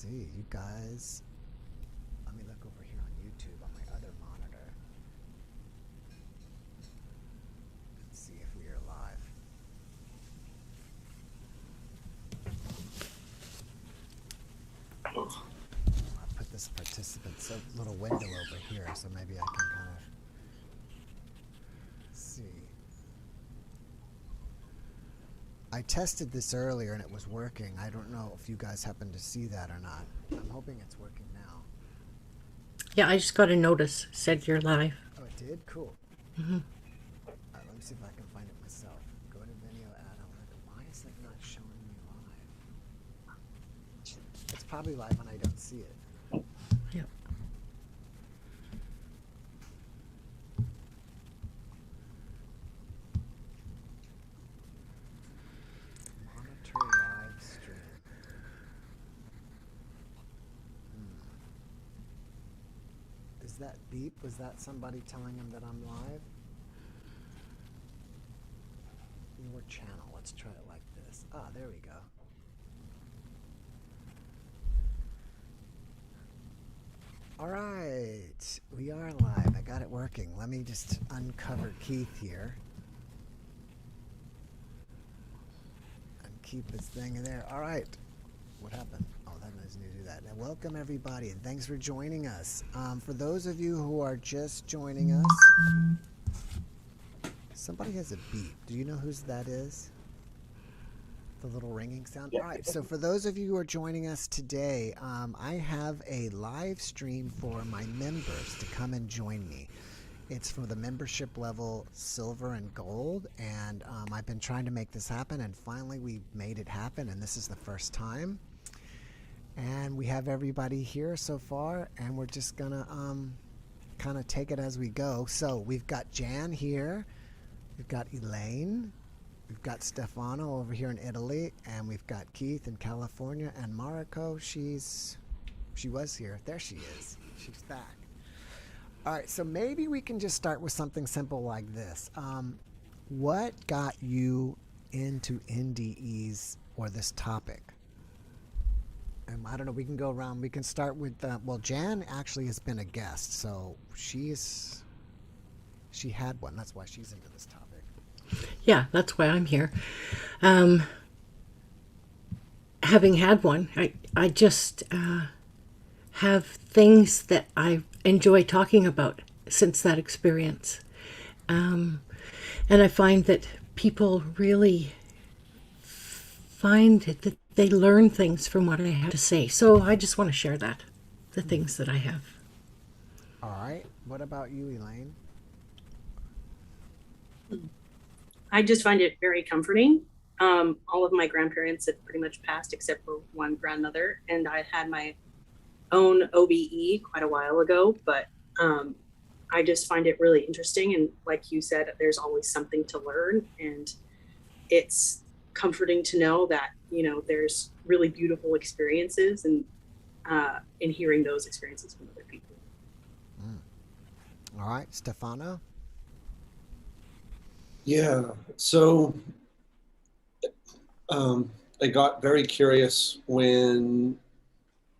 see. You guys, let me look over here on YouTube on my other monitor. Let's see if we are live. I'll put this participant's little window over here so maybe I can kind of see. I tested this earlier and it was working. I don't know if you guys happen to see that or not. I'm hoping it's working now. Yeah, I just got a notice. Said you're live. Oh, it did? Cool. Mm-hmm. All right, let me see if I can find it myself. Go to video add-on. Why is it not showing me live? It's probably live when I don't see it. Yep. Monitor live stream. Is that beep? Was that somebody telling him that I'm live? Your channel. Let's try it like this. Ah, there we go. All right, we are live. I got it working. Let me just uncover Keith here. And keep this thing there. All right. What happened? Oh, that doesn't need to do that. Now, welcome, everybody, and thanks for joining us. For those of you who are just joining us, somebody has a beep. Do you know whose that is? The little ringing sound? All right, so for those of you who are joining us today, I have a live stream for my members to come and join me. It's for the membership level silver and gold, and I've been trying to make this happen, and finally we made it happen, and this is the first time. And we have everybody here so far, and we're just gonna kind of take it as we go. So we've got Jan here, we've got Elaine, we've got Stefano over here in Italy, and we've got Keith in California, and Marico, she was here. There she is. She's back. All right, so maybe we can just start with something simple like this. What got you into NDEs or this topic? I don't know, we can go around. We can start with, well, Jan actually has been a guest, so she had one. That's why she's into this topic. Yeah, that's why I'm here. Having had one, I just have things that I enjoy talking about since that experience. And I find that people really find that they learn things from what I have to say. So I just want to share that, the things that I have. All right. What about you, Elaine? I just find it very comforting. All of my grandparents had pretty much passed except for one grandmother, and I had my own OBE quite a while ago, but I just find it really interesting. And like you said, there's always something to learn, and it's comforting to know that, you know, there's really beautiful experiences and in hearing those experiences from other people. All right, Stefano? Yeah, so I got very curious when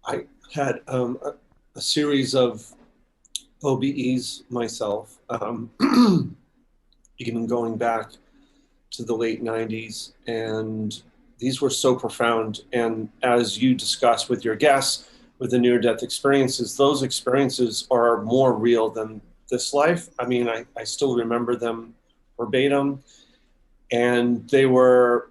I had a series of OBEs myself, even going back to the late 90s, and these were so profound. And as you discussed with your guests, with the near-death experiences, those experiences are more real than this life. I mean, I still remember them verbatim, and they were,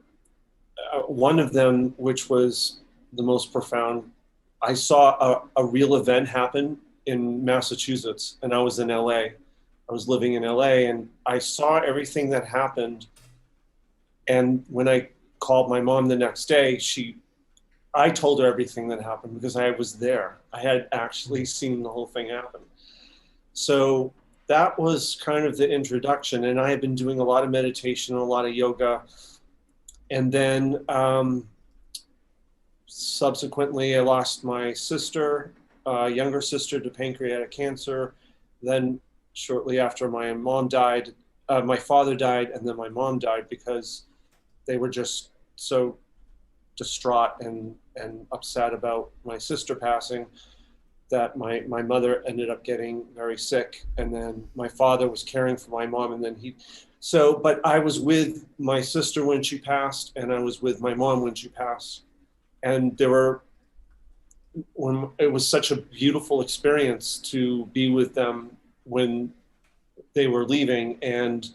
one of them, which was the most profound, I saw a real event happen in Massachusetts, and I was in LA. I was living in LA, and I saw everything that happened. And when I called my mom the next day, I told her everything that happened because I was there. I had actually seen the whole thing happen. So that was kind of the introduction. And I had been doing a lot of meditation, a lot of yoga. And then subsequently, I lost my sister, younger sister, to pancreatic cancer. Then shortly after, my mom died, my father died, and then my mom died because they were just so distraught and upset about my sister passing, that my mother ended up getting very sick, and then my father was caring for my mom, and then but I was with my sister when she passed, and I was with my mom when she passed, and when it was such a beautiful experience to be with them when they were leaving. And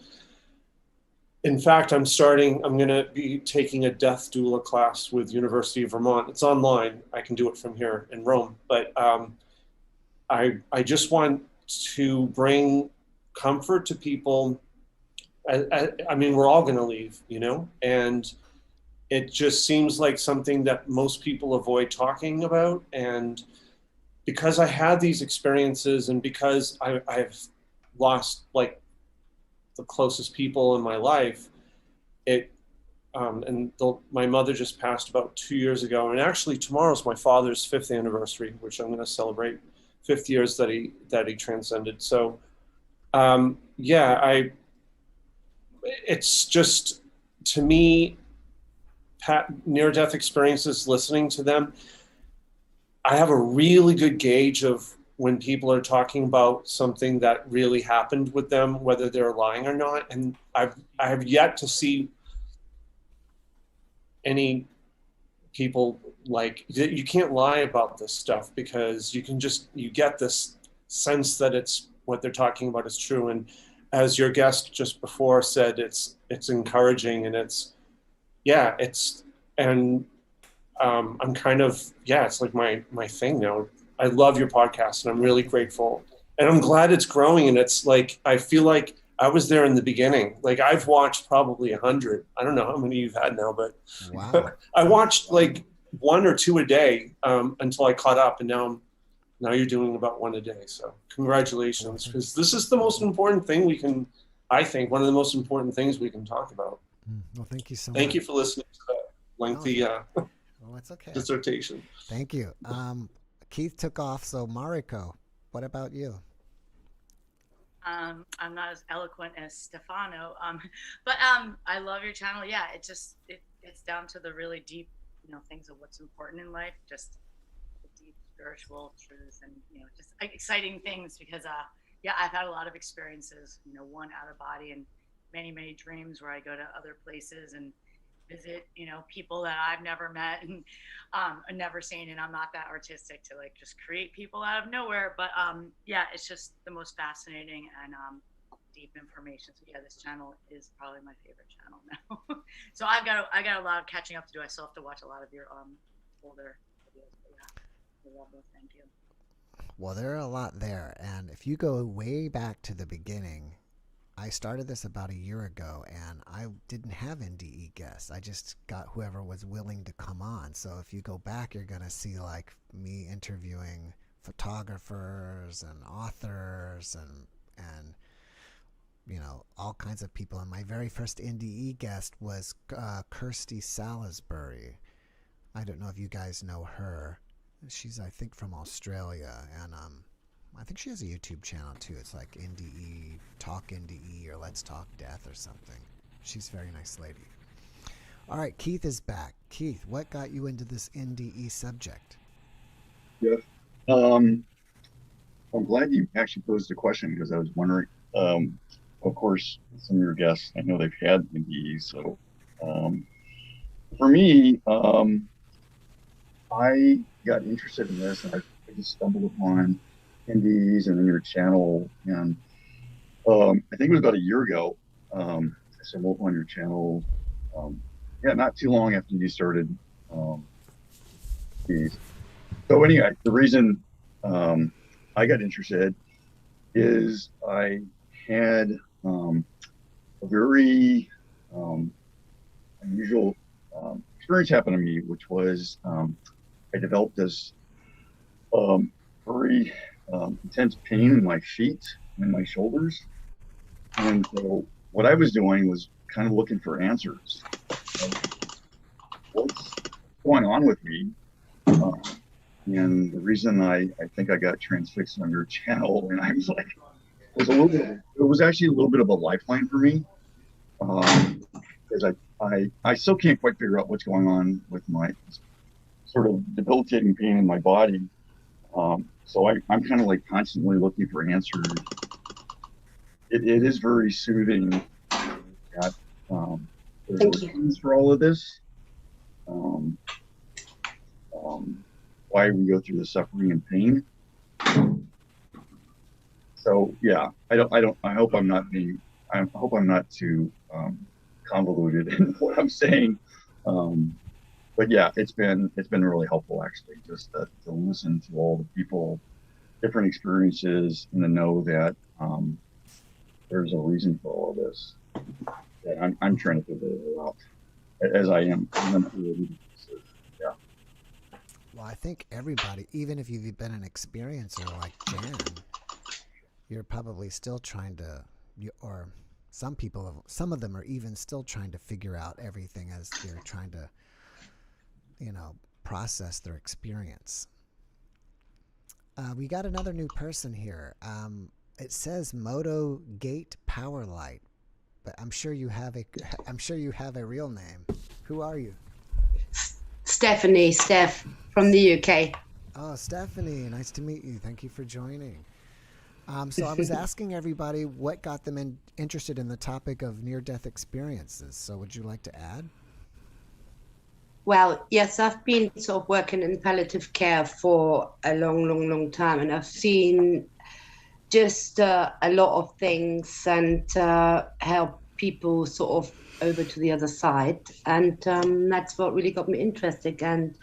in fact, I'm going to be taking a death doula class with University of Vermont. It's online. I can do it from here in Rome. But I just want to bring comfort to people. I mean, we're all going to leave, you know, and it just seems like something that most people avoid talking about. And because I had these experiences, and because I've lost like the closest people in my life, my mother just passed about 2 years ago, and actually tomorrow's my father's 5th anniversary, which I'm going to celebrate 50 years that he transcended. So it's just, to me, near-death experiences, listening to them, I have a really good gauge of when people are talking about something that really happened with them, whether they're lying or not. And I have yet to see any people like, you can't lie about this stuff, because you get this sense that it's what they're talking about is true. And as your guest just before said, it's encouraging, and I'm kind of, it's like my thing now. I love your podcast, and I'm really grateful, and I'm glad it's growing. And it's like, I feel like I was there in the beginning. Like, I've watched probably 100. I don't know how many you've had now, but wow. I watched like 1 or 2 a day until I caught up, and now you're doing about 1 a day. So congratulations, because this is the most important thing I think one of the most important things we can talk about. Well, thank you so much. Thank you for listening to that lengthy well, it's okay. dissertation. Thank you. Keith took off, so Marico, what about you? I'm not as eloquent as Stefano, but I love your channel. Yeah, it's down to the really deep, things of what's important in life, just the deep spiritual truths, and just exciting things, because I've had a lot of experiences, one out of body, and many dreams where I go to other places and visit, people that I've never met and never seen, and I'm not that artistic to like just create people out of nowhere, but it's just the most fascinating and deep information. So this channel is probably my favorite channel now. So I got a lot of catching up to do. I still have to watch a lot of your older videos, but I love those. Thank you. Well, there are a lot there, and if you go way back to the beginning, I started this about a year ago, and I didn't have NDE guests. I just got whoever was willing to come on. So if you go back, you're going to see like me interviewing photographers and authors and all kinds of people. And my very first NDE guest was Kirsty Salisbury. I don't know if you guys know her. She's, I think, from Australia, and I think she has a YouTube channel too. It's like NDE, Talk NDE, or Let's Talk Death or something. She's a very nice lady. All right, Keith is back. Keith, what got you into this NDE subject? Yeah, I'm glad you actually posed the question, because I was wondering. Of course, some of your guests, I know they've had NDE, so for me, I got interested in this, and I just stumbled upon NDEs and then your channel, and I think it was about a year ago. I stumbled upon your channel, not too long after you started these. So anyway, the reason I got interested is I had a very unusual experience happen to me, which was I developed this very intense pain in my feet and my shoulders. And so what I was doing was kind of looking for answers. What's going on with me? And the reason I think I got transfixed on your channel, and I was like, it was actually a little bit of a lifeline for me. Because I still can't quite figure out what's going on with my sort of debilitating pain in my body. So I'm kind of like constantly looking for answers. It is very soothing that there's Thank you. reasons for all of this. Why we go through the suffering and pain. So yeah, I hope I'm not too convoluted in what I'm saying. But yeah, it's been really helpful actually, just to listen to all the people, different experiences, and to know that there's a reason for all of this. That I'm trying to figure it out as I am. Yeah. Well, I think everybody, even if you've been an experiencer like Jan, you're probably still trying to, or some of them are even still trying to figure out everything as they're trying to, process their experience. We got another new person here. It says Moto Gate Power Light, but I'm sure you have a real name. Who are you? Steph from the UK. Oh, Stephanie, nice to meet you. Thank you for joining. So I was asking everybody what got them interested in the topic of near-death experiences. So would you like to add? Well, yes, I've been sort of working in palliative care for a long time, and I've seen just a lot of things and help people sort of over to the other side. And that's what really got me interested. And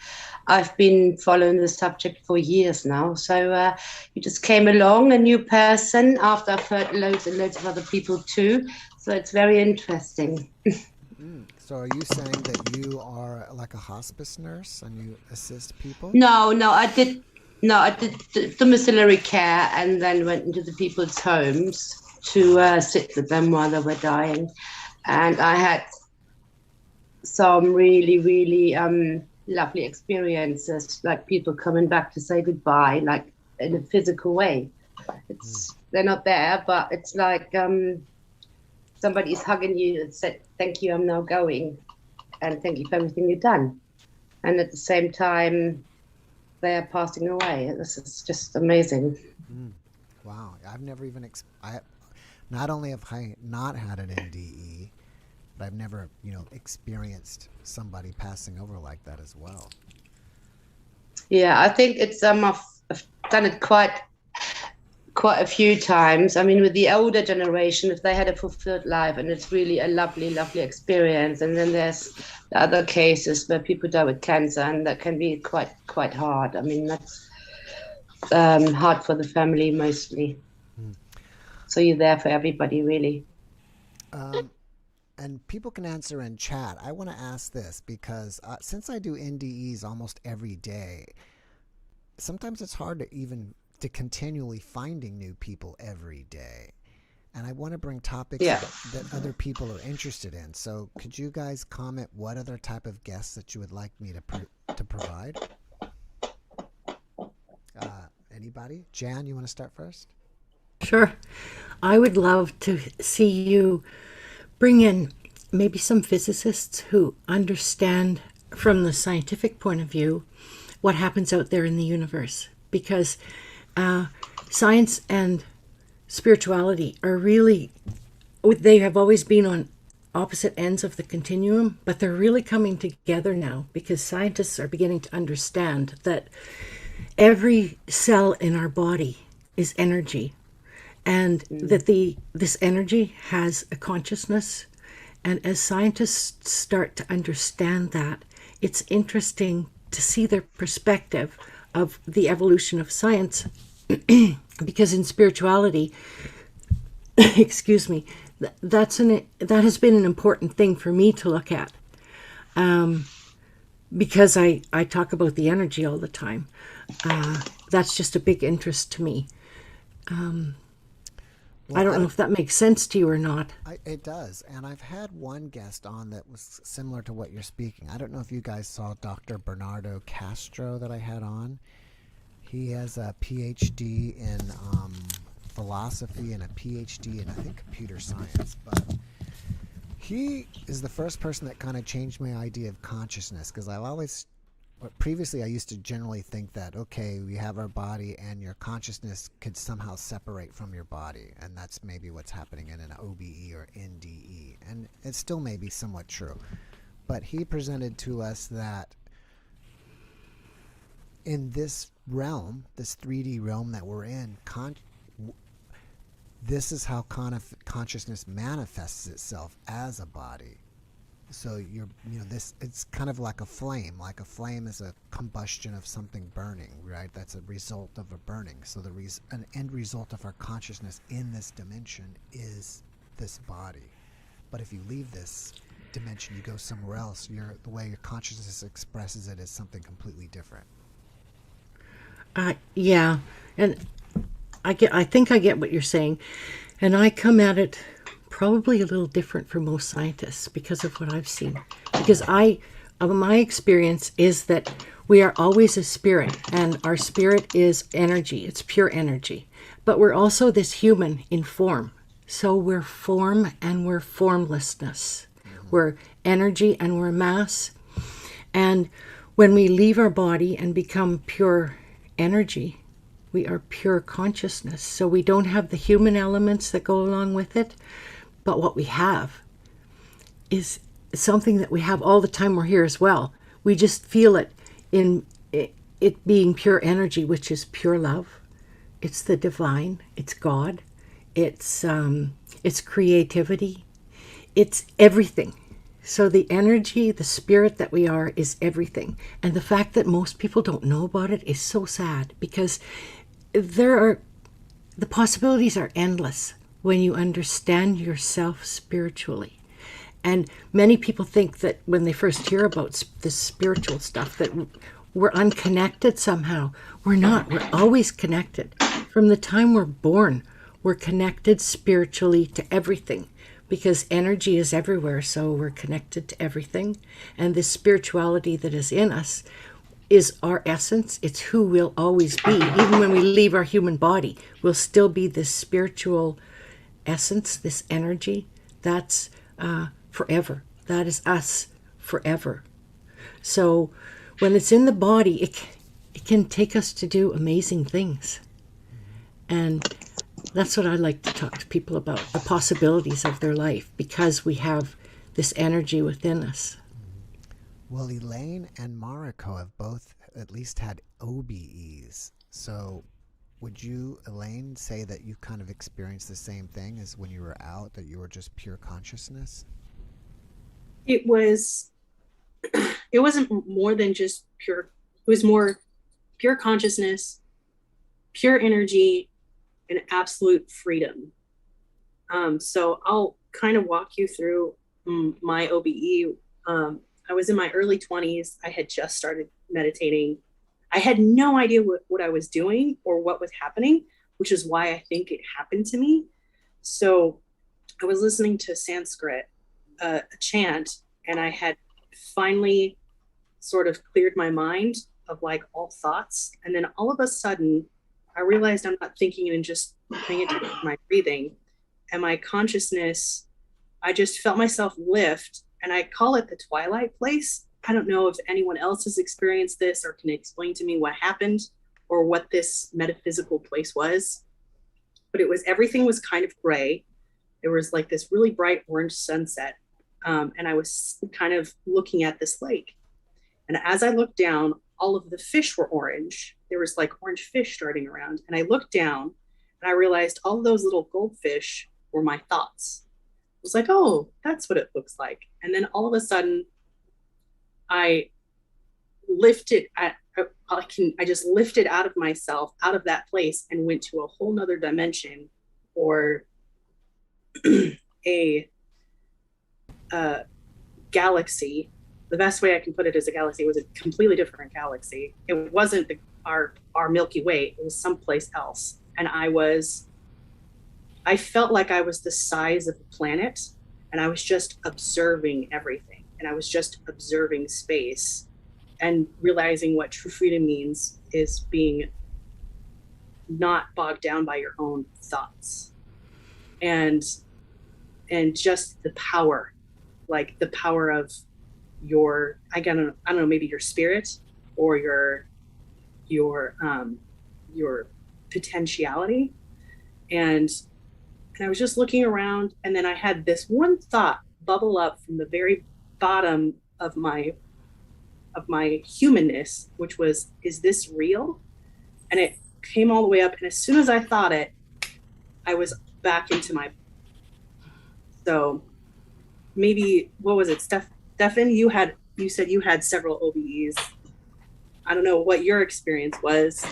I've been following the subject for years now. So you just came along, a new person, after I've heard loads and loads of other people too. So it's very interesting. So are you saying that you are like a hospice nurse and you assist people? No, I did domiciliary care and then went into the people's homes to sit with them while they were dying. And I had some really lovely experiences, like people coming back to say goodbye, like in a physical way. They're not there, but it's like somebody's hugging you and said, "Thank you, I'm now going, and thank you for everything you've done." And at the same time, they are passing away. This is just amazing. Wow, I've never even not only have I not had an NDE, but I've never experienced somebody passing over like that as well. Yeah, I think it's I've done it quite a few times. I mean, with the older generation, if they had a fulfilled life, and it's really a lovely experience. And then there's the other cases where people die with cancer, and that can be quite hard. I mean, that's hard for the family mostly. So you're there for everybody, really. And people can answer in chat. I want to ask this because since I do NDEs almost every day, sometimes it's hard to continually finding new people every day. And I want to bring topics that other people are interested in. So could you guys comment what other type of guests that you would like me to provide? Anybody? Jan, you want to start first? Sure. I would love to see you bring in maybe some physicists who understand from the scientific point of view what happens out there in the universe. Because science and spirituality are really, they have always been on opposite ends of the continuum, but they're really coming together now because scientists are beginning to understand that every cell in our body is energy, and that this energy has a consciousness. And as scientists start to understand that, it's interesting to see their perspective of the evolution of science, because in spirituality, excuse me, that has been an important thing for me to look at, because I talk about the energy all the time. That's just a big interest to me. I don't know if that makes sense to you or not. It does. And I've had one guest on that was similar to what you're speaking. I don't know if you guys saw Dr. Bernardo Castro that I had on. He has a PhD in philosophy and a PhD in, I think, computer science. But he is the first person that kind of changed my idea of consciousness, because previously I used to generally think that, okay, we have our body and your consciousness could somehow separate from your body, and that's maybe what's happening in an OBE or NDE, and it still may be somewhat true. But he presented to us that in this realm, this 3D realm that we're in, this is how consciousness manifests itself as a body. So it's kind of like a flame. Like a flame is a combustion of something burning, right? That's a result of a burning. So an end result of our consciousness in this dimension is this body. But if you leave this dimension, you go somewhere else. The way your consciousness expresses it is something completely different. Yeah, and I think I get what you're saying, and I come at it probably a little different from most scientists because of what I've seen. Because my experience is that we are always a spirit, and our spirit is energy. It's pure energy, but we're also this human in form. So we're form and we're formlessness. We're energy and we're mass. And when we leave our body and become pure energy, we are pure consciousness. So we don't have the human elements that go along with it, but what we have is something that we have all the time we're here as well. We just feel it in it being pure energy, which is pure love. It's the divine. It's God. It's creativity. It's everything. So the energy, the spirit that we are is everything. And the fact that most people don't know about it is so sad, because the possibilities are endless when you understand yourself spiritually. And many people think that when they first hear about this spiritual stuff that we're unconnected somehow. We're not. We're always connected. From the time we're born, we're connected spiritually to everything, because energy is everywhere, so we're connected to everything. And this spirituality that is in us is our essence. It's who we'll always be. Even when we leave our human body, we'll still be this spiritual essence, this energy. That's forever. That is us forever. So when it's in the body, it can take us to do amazing things. And that's what I like to talk to people about, the possibilities of their life, because we have this energy within us. Well, Elaine and Marico have both at least had OBEs. So would you, Elaine, say that you kind of experienced the same thing as when you were out, that you were just pure consciousness? It wasn't more than just pure. It was more pure consciousness, pure energy, and absolute freedom. So I'll kind of walk you through my OBE. I was in my early 20s. I had just started meditating. I had no idea what I was doing or what was happening, which is why I think it happened to me. So I was listening to Sanskrit, a chant, and I had finally sort of cleared my mind of like all thoughts. And then all of a sudden, I realized I'm not thinking and just paying attention to my breathing. And my consciousness, I just felt myself lift, and I call it the twilight place. I don't know if anyone else has experienced this or can explain to me what happened or what this metaphysical place was. But everything was kind of gray. There was like this really bright orange sunset. And I was kind of looking at this lake. And as I looked down, all of the fish were orange. There was like orange fish darting around. And I looked down and I realized all of those little goldfish were my thoughts. I was like, oh, that's what it looks like. And then all of a sudden, I just lifted out of myself, out of that place, and went to a whole nother dimension, or a galaxy. The best way I can put it is a galaxy. It was a completely different galaxy. It wasn't our Milky Way. It was someplace else. And I felt like I was the size of a planet, and I was just observing everything. And I was just observing space and realizing what true freedom means is being not bogged down by your own thoughts, and just the power like the power of your, I don't know, maybe your spirit or your potentiality. And I was just looking around, and then I had this one thought bubble up from the very bottom of my humanness, which was, is this real? And it came all the way up, and as soon as I thought it, I was back into my. So maybe, what was it, Stefan? You said you had several OBEs. I don't know what your experience was.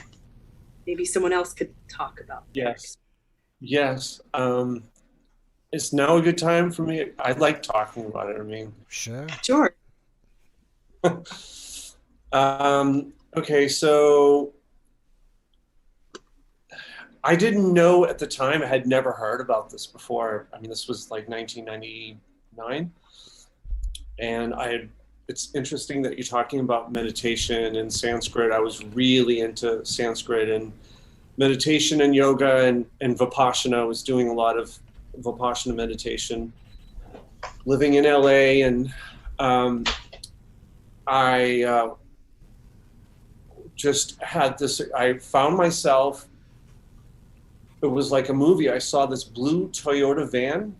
Maybe someone else could talk about that. Yes. It's now a good time for me. I like talking about it. I mean, Sure. Okay, so I didn't know at the time. I had never heard about this before. I mean, this was like 1999, and it's interesting that you're talking about meditation and Sanskrit. I was really into Sanskrit and meditation and yoga and Vipassana. I was doing a lot of Vipassana meditation, living in LA, and I just had this, I found myself, it was like a movie. I saw this blue Toyota van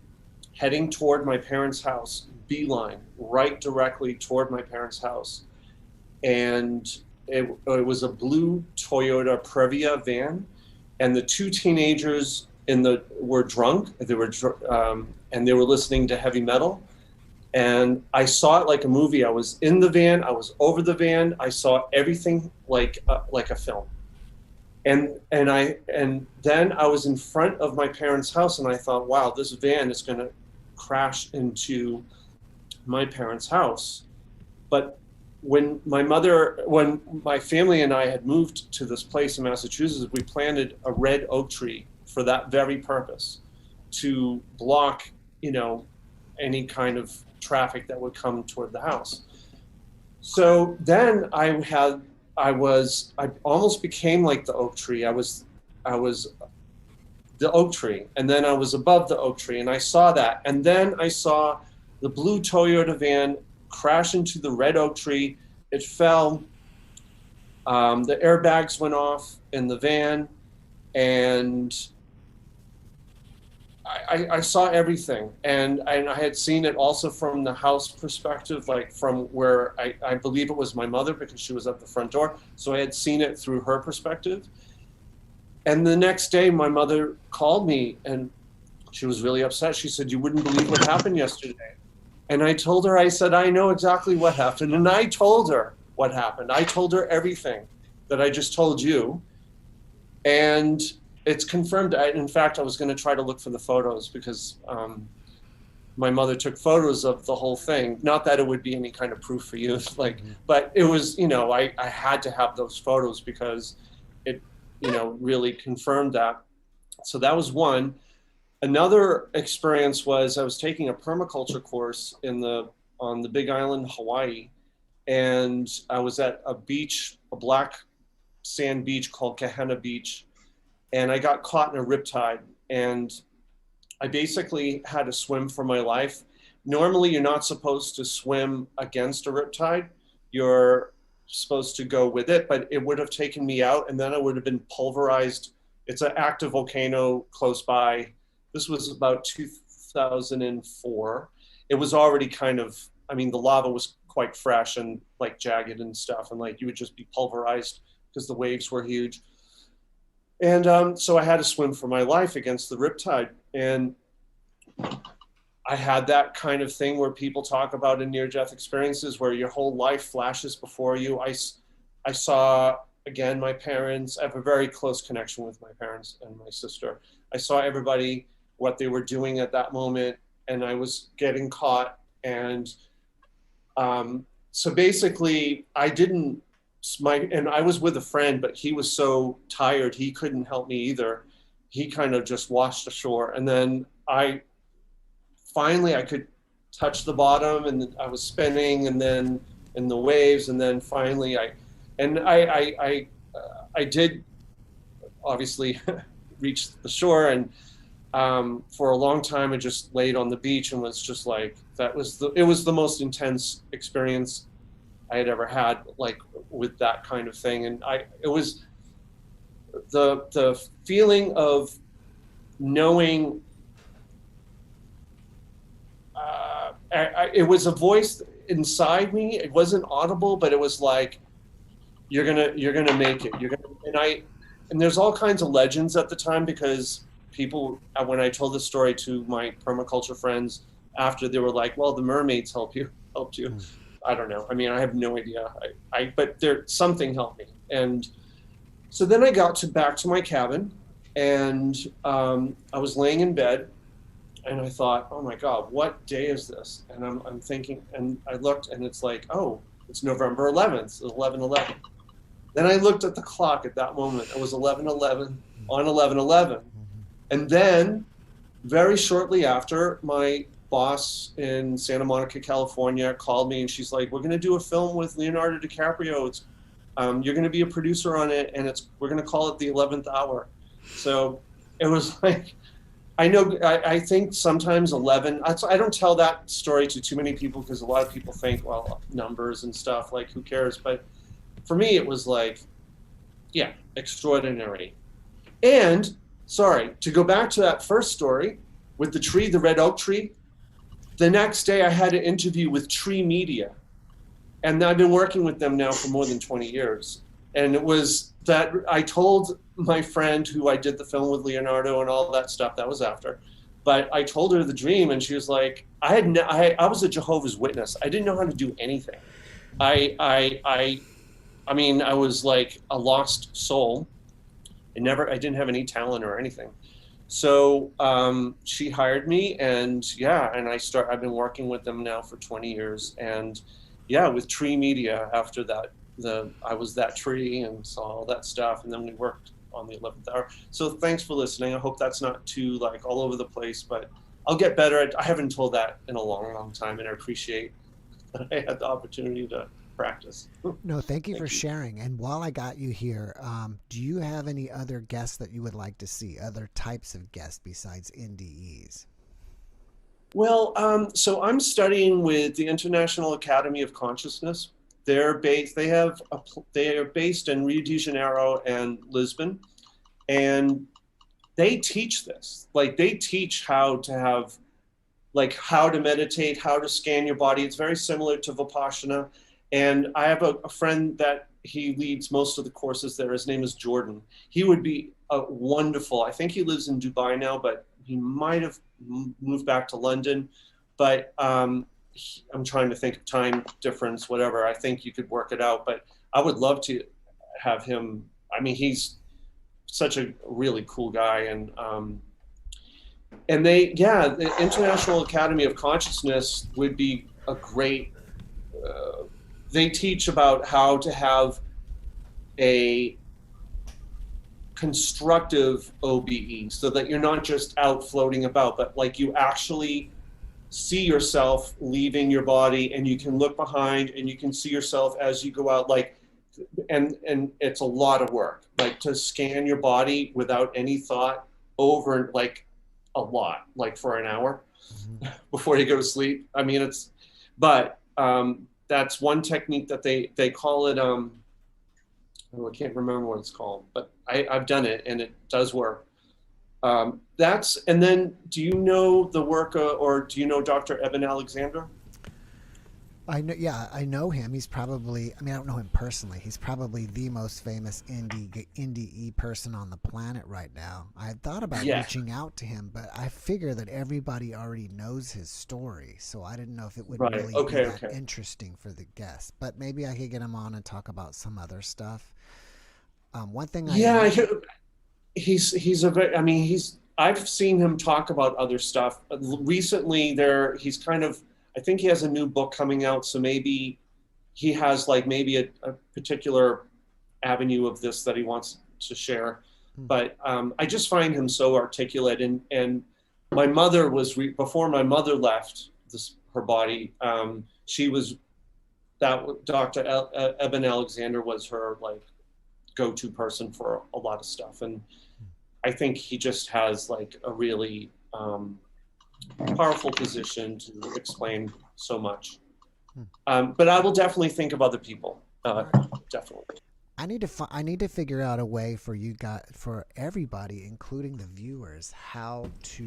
heading toward my parents' house, beeline, right directly toward my parents' house. And it was a blue Toyota Previa van, and the two teenagers were drunk. They were and they were listening to heavy metal. And I saw it like a movie. I was in the van. I was over the van. I saw everything like a film. And then I was in front of my parents' house, and I thought, wow, this van is going to crash into my parents' house. But when my family and I had moved to this place in Massachusetts, we planted a red oak tree for that very purpose, to block, any kind of traffic that would come toward the house. So then I almost became like the oak tree. I was the oak tree, and then I was above the oak tree, and I saw that. And then I saw the blue Toyota van crash into the red oak tree. It fell. The airbags went off in the van, and I saw everything. And I had seen it also from the house perspective, like from where I believe it was my mother, because she was at the front door. So I had seen it through her perspective. And the next day, my mother called me, and she was really upset. She said, "You wouldn't believe what happened yesterday." And I told her, I said, "I know exactly what happened." And I told her what happened. I told her everything that I just told you. And it's confirmed. In fact, I was going to try to look for the photos, because my mother took photos of the whole thing. Not that it would be any kind of proof for you, but it was, I had to have those photos, because it, really confirmed that. So that was one. Another experience was I was taking a permaculture course on the Big Island, Hawaii, and I was at a beach, a black sand beach called Kahana Beach, and I got caught in a riptide, and I basically had to swim for my life. Normally, you're not supposed to swim against a riptide. You're supposed to go with it, but it would have taken me out, and then I would have been pulverized. It's an active volcano close by. This was about 2004. It was already the lava was quite fresh and like jagged and stuff, and like you would just be pulverized because the waves were huge. And so I had to swim for my life against the riptide. And I had that kind of thing where people talk about in near-death experiences where your whole life flashes before you. I saw, again, my parents. I have a very close connection with my parents and my sister. I saw everybody, what they were doing at that moment, and I was getting caught. And so basically, and I was with a friend, but he was so tired, he couldn't help me either. He kind of just washed ashore. And then I could touch the bottom, and I was spinning, and then in the waves, and then finally I did obviously reach the shore, and for a long time, I just laid on the beach and was just like, it was the most intense experience I had ever had, like with that kind of thing. And it was the feeling of knowing, it was a voice inside me. It wasn't audible, but it was like, you're gonna make it. And there's all kinds of legends at the time, because people, when I told the story to my permaculture friends after, they were like, well, the mermaids helped you. I don't know. I mean, I have no idea. But something helped me. And so then I got back to my cabin, and I was laying in bed, and I thought, oh my God, what day is this? And I'm thinking, and I looked, and it's like, oh, it's November 11th, it's 11/11. Then I looked at the clock at that moment. It was 11/11 on 11/11. And then very shortly after, my boss in Santa Monica, California called me, and she's like, we're going to do a film with Leonardo DiCaprio. You're going to be a producer on it, and we're going to call it The 11th Hour. So it was like, I think sometimes 11, I don't tell that story to too many people, because a lot of people think, well, numbers and stuff, like, who cares? But for me, it was like, yeah, extraordinary. And, sorry, to go back to that first story with the tree, the red oak tree, the next day I had an interview with Tree Media. And I've been working with them now for more than 20 years. And it was that I told my friend who I did the film with Leonardo and all that stuff, that was after, but I told her the dream, and she was like, I was a Jehovah's Witness. I didn't know how to do anything. I mean, I was like a lost soul. I didn't have any talent or anything. So she hired me, and yeah, and I've been working with them now for 20 years. And yeah, with Tree Media, after that, I was that tree and saw all that stuff, and then we worked on the 11th hour. So thanks for listening. I hope that's not too like all over the place, but I'll get better. I haven't told that in a long, long time, and I appreciate that I had the opportunity to practice. No, thank you for sharing. And while I got you here, do you have any other guests that you would like to see, other types of guests besides NDEs? Well, so I'm studying with the International Academy of Consciousness. They are based in Rio de Janeiro and Lisbon, and they teach this. Like, they teach how to meditate, how to scan your body. It's very similar to Vipassana. And I have a friend that he leads most of the courses there. His name is Jordan. He would be a wonderful, I think he lives in Dubai now, but he might have moved back to London. But I'm trying to think of time difference, whatever. I think you could work it out, but I would love to have him. I mean, he's such a really cool guy. And the International Academy of Consciousness would be a great, they teach about how to have a constructive OBE, so that you're not just out floating about, but like you actually see yourself leaving your body, and you can look behind and you can see yourself as you go out, like, and it's a lot of work, like to scan your body without any thought over, like, a lot, like for an hour before you go to sleep. I mean, that's one technique that they call it. I can't remember what it's called, but I've done it and it does work. And then, do you know the work, or do you know Dr. Eben Alexander? I know him. He's probably, I don't know him personally. He's probably the most famous NDE person on the planet right now. I had thought about reaching out to him, but I figure that everybody already knows his story, so I didn't know if it would really be that interesting for the guests. But maybe I could get him on and talk about some other stuff. One thing I've seen him talk about other stuff. Recently he's kind of, I think he has a new book coming out, so maybe he has a particular avenue of this that he wants to share. But I just find him so articulate. And my mother was, before my mother left her body, Dr. Eben Alexander was her like go-to person for a lot of stuff. And I think he just has like a really powerful position to explain so much. But I will definitely think of other people. Definitely. I need to figure out a way for you guys, for everybody, including the viewers, how to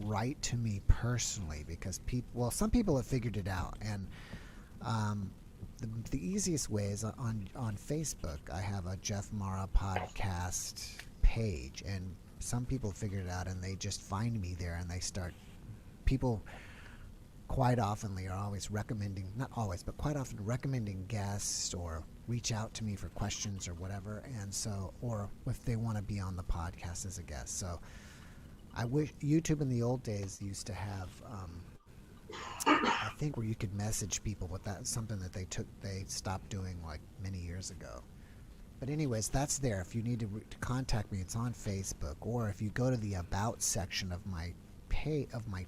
write to me personally, because some people have figured it out, and the easiest way is on Facebook. I have a JeffMara podcast page, and some people figured it out, and they just find me there, and they start. People quite often are always recommending, not always, but quite often recommending guests or reach out to me for questions or whatever, and so, or if they want to be on the podcast as a guest. So I wish YouTube in the old days used to have I think where you could message people, but that's something that they stopped doing like many years ago. But anyways, that's there. If you need to contact me, it's on Facebook, or if you go to the About section of my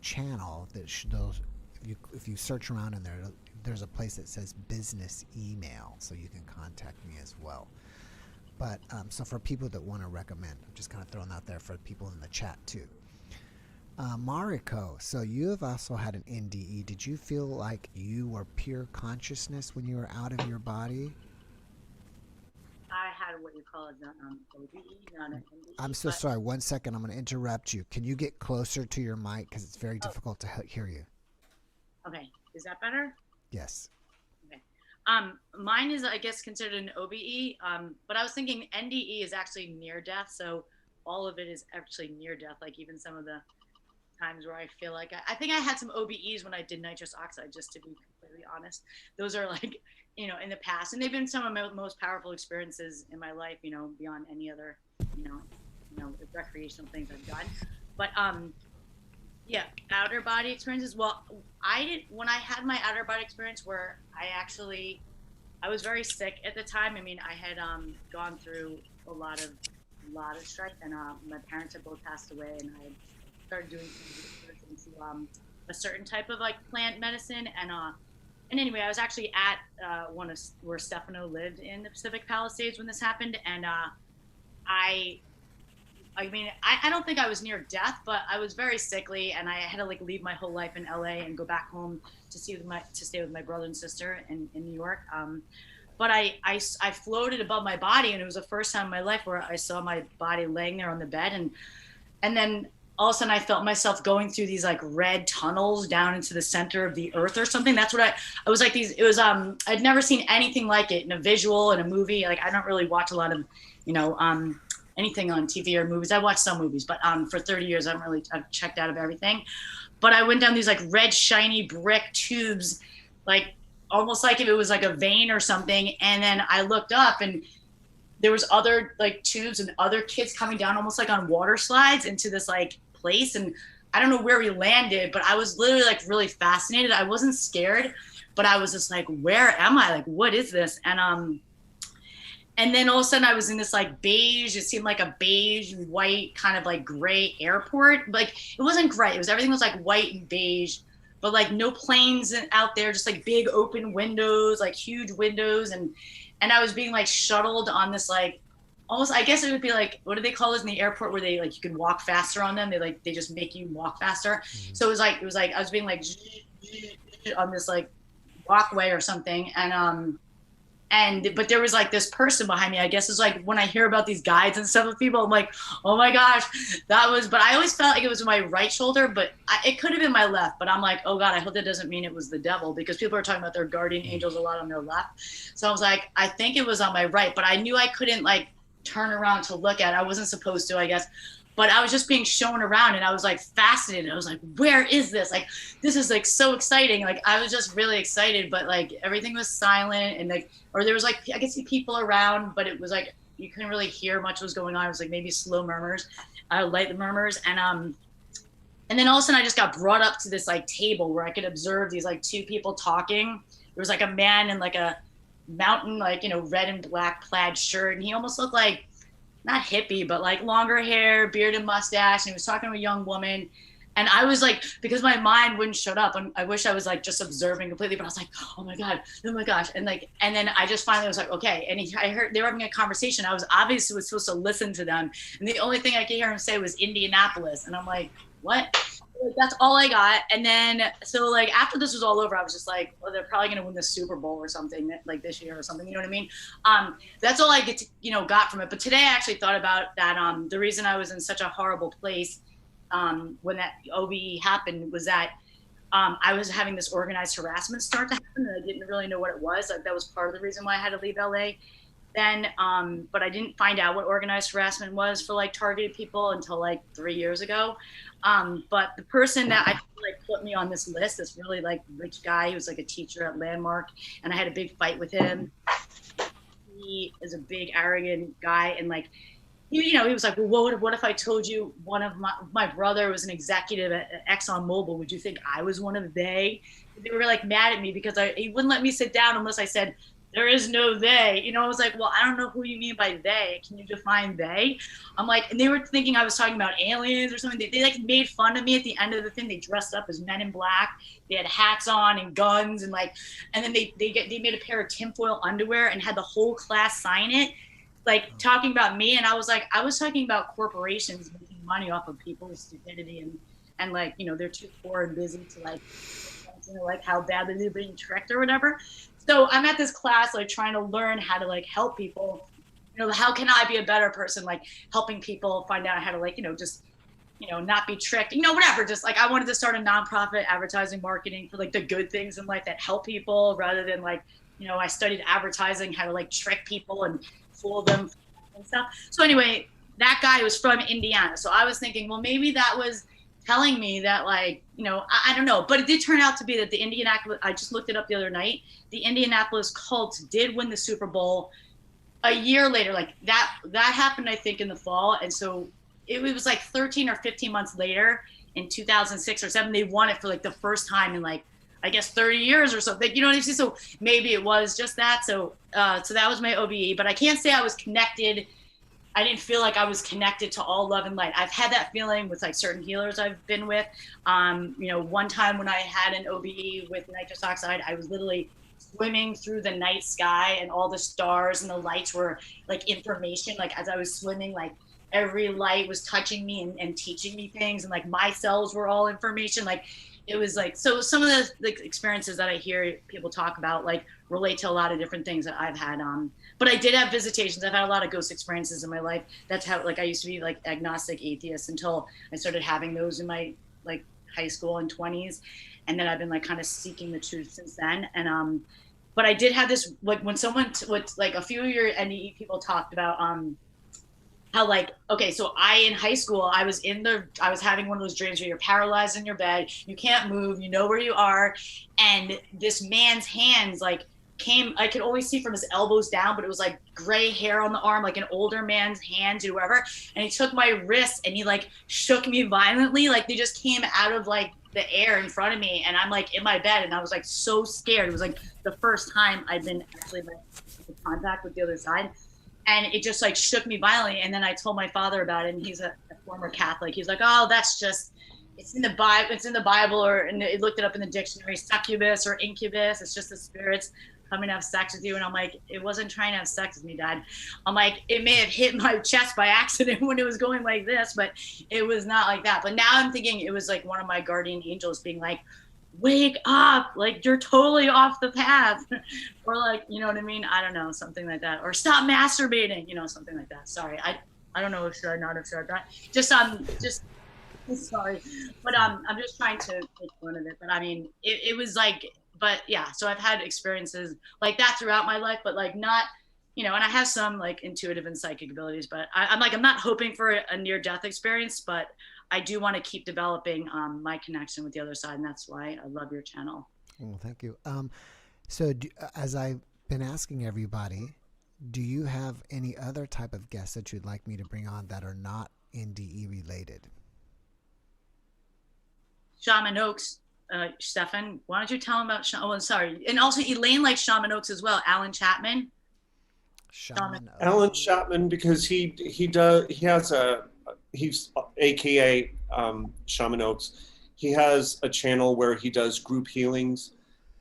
channel, if you search around in there, there's a place that says business email, so you can contact me as well. But so for people that want to recommend, I'm just kind of throwing out there for people in the chat too. Marico, so you have also had an NDE. Did you feel like you were pure consciousness when you were out of your body? I had what you call an OBE, not an NDE. I'm so sorry. 1 second. I'm going to interrupt you. Can you get closer to your mic, because it's very difficult to hear you? Okay. Is that better? Yes. Okay. Mine is, I guess, considered an OBE, but I was thinking NDE is actually near death, so all of it is actually near death, like even some of the times where I feel like I think I had some OBEs when I did nitrous oxide, just to be completely honest. Those are like, in the past, and they've been some of my most powerful experiences in my life, beyond any other, recreational things I've done. But yeah, outer body experiences. Well, when I had my outer body experience where I was very sick at the time. I mean, I had gone through a lot of strife, and my parents had both passed away, and I had started doing research into a certain type of like plant medicine, and anyway, I was actually at where Stefano lived in the Pacific Palisades when this happened, and I don't think I was near death, but I was very sickly, and I had to like leave my whole life in LA and go back home to stay with my brother and sister in New York. But I floated above my body, and it was the first time in my life where I saw my body laying there on the bed, and then all of a sudden I felt myself going through these like red tunnels down into the center of the earth or something. That's what I was like I'd never seen anything like it in a visual, in a movie. Like, I don't really watch a lot of, anything on TV or movies. I watch some movies, but for 30 years, I've checked out of everything. But I went down these like red, shiny brick tubes, like almost like if it was like a vein or something. And then I looked up, and there was other like tubes and other kids coming down almost like on water slides into this like place. And I don't know where we landed, but I was literally like really fascinated. I wasn't scared, but I was just like, where am I? Like, what is this? And then all of a sudden I was in this like beige, it seemed like a beige, white, kind of like gray airport. Like, it wasn't gray. Everything was like white and beige, but like no planes out there, just like big open windows, like huge windows. And I was being like shuttled on this like, almost, I guess it would be like, what do they call it in the airport where they like, you can walk faster on them? They just make you walk faster. Mm-hmm. So it was like, I was being like on this like walkway or something. But there was like this person behind me. I guess it's like when I hear about these guides and stuff with people, I'm like, oh my gosh, but I always felt like it was my right shoulder, but it could have been my left. But I'm like, oh God, I hope that doesn't mean it was the devil, because people are talking about their guardian angels a lot on their left. So I was like, I think it was on my right, but I knew I couldn't like turn around to look at it. I wasn't supposed to, I guess. But I was just being shown around, and I was like fascinated. I was like, where is this? Like, this is like so exciting. Like, I was just really excited, but like everything was silent, and like, or there was like, I could see people around, but it was like, you couldn't really hear much what was going on. It was like maybe slow murmurs, light murmurs. And then all of a sudden I just got brought up to this like table where I could observe these like two people talking. There was like a man in like a mountain, like, red and black plaid shirt. And he almost looked like, not hippie, but like longer hair, beard and mustache. And he was talking to a young woman. And I was like, because my mind wouldn't shut up, and I wish I was like just observing completely, but I was like, oh my God, oh my gosh. And then I just finally was like, okay. And I heard they were having a conversation. I was obviously supposed to listen to them. And the only thing I could hear him say was Indianapolis. And I'm like, what? That's all I got. And then, so like after this was all over, I was just like, well, they're probably going to win the Super Bowl or something like this year or something. You know what I mean? That's all I get to, got from it. But today I actually thought about that. The reason I was in such a horrible place when that OBE happened was that I was having this organized harassment start to happen, and I didn't really know what it was. Like, that was part of the reason why I had to leave LA then. But I didn't find out what organized harassment was for like targeted people until like 3 years ago. But the person that I feel like put me on this list, this really like rich guy who was like a teacher at Landmark, and I had a big fight with him. He is a big arrogant guy, and like, he was like, well, what if I told you one of my brother was an executive at ExxonMobil? Would you think I was one of they? They were like mad at me because he wouldn't let me sit down unless I said, there is no they. I was like, well, I don't know who you mean by they. Can you define they? I'm like, and they were thinking I was talking about aliens or something. They like made fun of me at the end of the thing. They dressed up as men in black. They had hats on and guns and like, and then they made a pair of tinfoil underwear and had the whole class sign it, like talking about me. And I was like, I was talking about corporations making money off of people's stupidity and like, they're too poor and busy to like how badly they're being tricked or whatever. So I'm at this class, like trying to learn how to like help people, how can I be a better person? Like helping people find out how to like, just, not be tricked, whatever. Just like, I wanted to start a nonprofit advertising marketing for like the good things in life that help people rather than like, I studied advertising, how to like trick people and fool them and stuff. So anyway, that guy was from Indiana. So I was thinking, well, maybe that was telling me that like, I don't know, but it did turn out to be that the Indianapolis, I just looked it up the other night, the Indianapolis Colts did win the Super Bowl a year later. Like that happened, I think, in the fall. And so it was like 13 or 15 months later in 2006 or 7, they won it for like the first time in like, I guess 30 years or something, you know what I'm saying? So maybe it was just that. So that was my OBE, but I can't say I was connected. I didn't feel like I was connected to all love and light. I've had that feeling with like certain healers I've been with. One time when I had an OBE with nitrous oxide, I was literally swimming through the night sky and all the stars and the lights were like information. Like as I was swimming, like every light was touching me and teaching me things. And like my cells were all information. Like it was like, so some of the experiences that I hear people talk about like relate to a lot of different things that I've had. But I did have visitations. I've had a lot of ghost experiences in my life. That's how, like, I used to be like agnostic atheist until I started having those in my like high school and 20s. And then I've been like kind of seeking the truth since then. And, but I did have this, like when someone, like a few of your NDE people talked about, how like, okay, so in high school, I was having one of those dreams where you're paralyzed in your bed, you can't move, you know where you are. And this man's hands like I could always see from his elbows down, but it was like gray hair on the arm, like an older man's hands or whatever. And he took my wrist and he like shook me violently. Like they just came out of like the air in front of me. And I'm like in my bed and I was like so scared. It was like the first time I'd been actually like in contact with the other side. And it just like shook me violently. And then I told my father about it, and he's a former Catholic. He's like, oh, that's just, it's in the Bible, and it looked it up in the dictionary, succubus or incubus. It's just the spirits coming to have sex with you. And I'm like, it wasn't trying to have sex with me, Dad. I'm like, it may have hit my chest by accident when it was going like this, but it was not like that. But now I'm thinking it was like one of my guardian angels being like, wake up, like you're totally off the path. Or like, you know what I mean? I don't know, something like that. Or stop masturbating, something like that. Sorry, I don't know if should I not have said that. Just sorry. But I'm just trying to make fun of it. But I mean, it was like, but yeah, so I've had experiences like that throughout my life, but like not, and I have some like intuitive and psychic abilities, but I'm not hoping for a near-death experience, but I do want to keep developing my connection with the other side, and that's why I love your channel. Well, thank you. So as I've been asking everybody, do you have any other type of guests that you'd like me to bring on that are not NDE related? Shaman Oaks, Stefan, why don't you tell him about oh, sorry. And also Elaine likes Shaman Oaks as well. Alan Chapman. Alan Chapman, because he's AKA Shaman Oaks, he has a channel where he does group healings,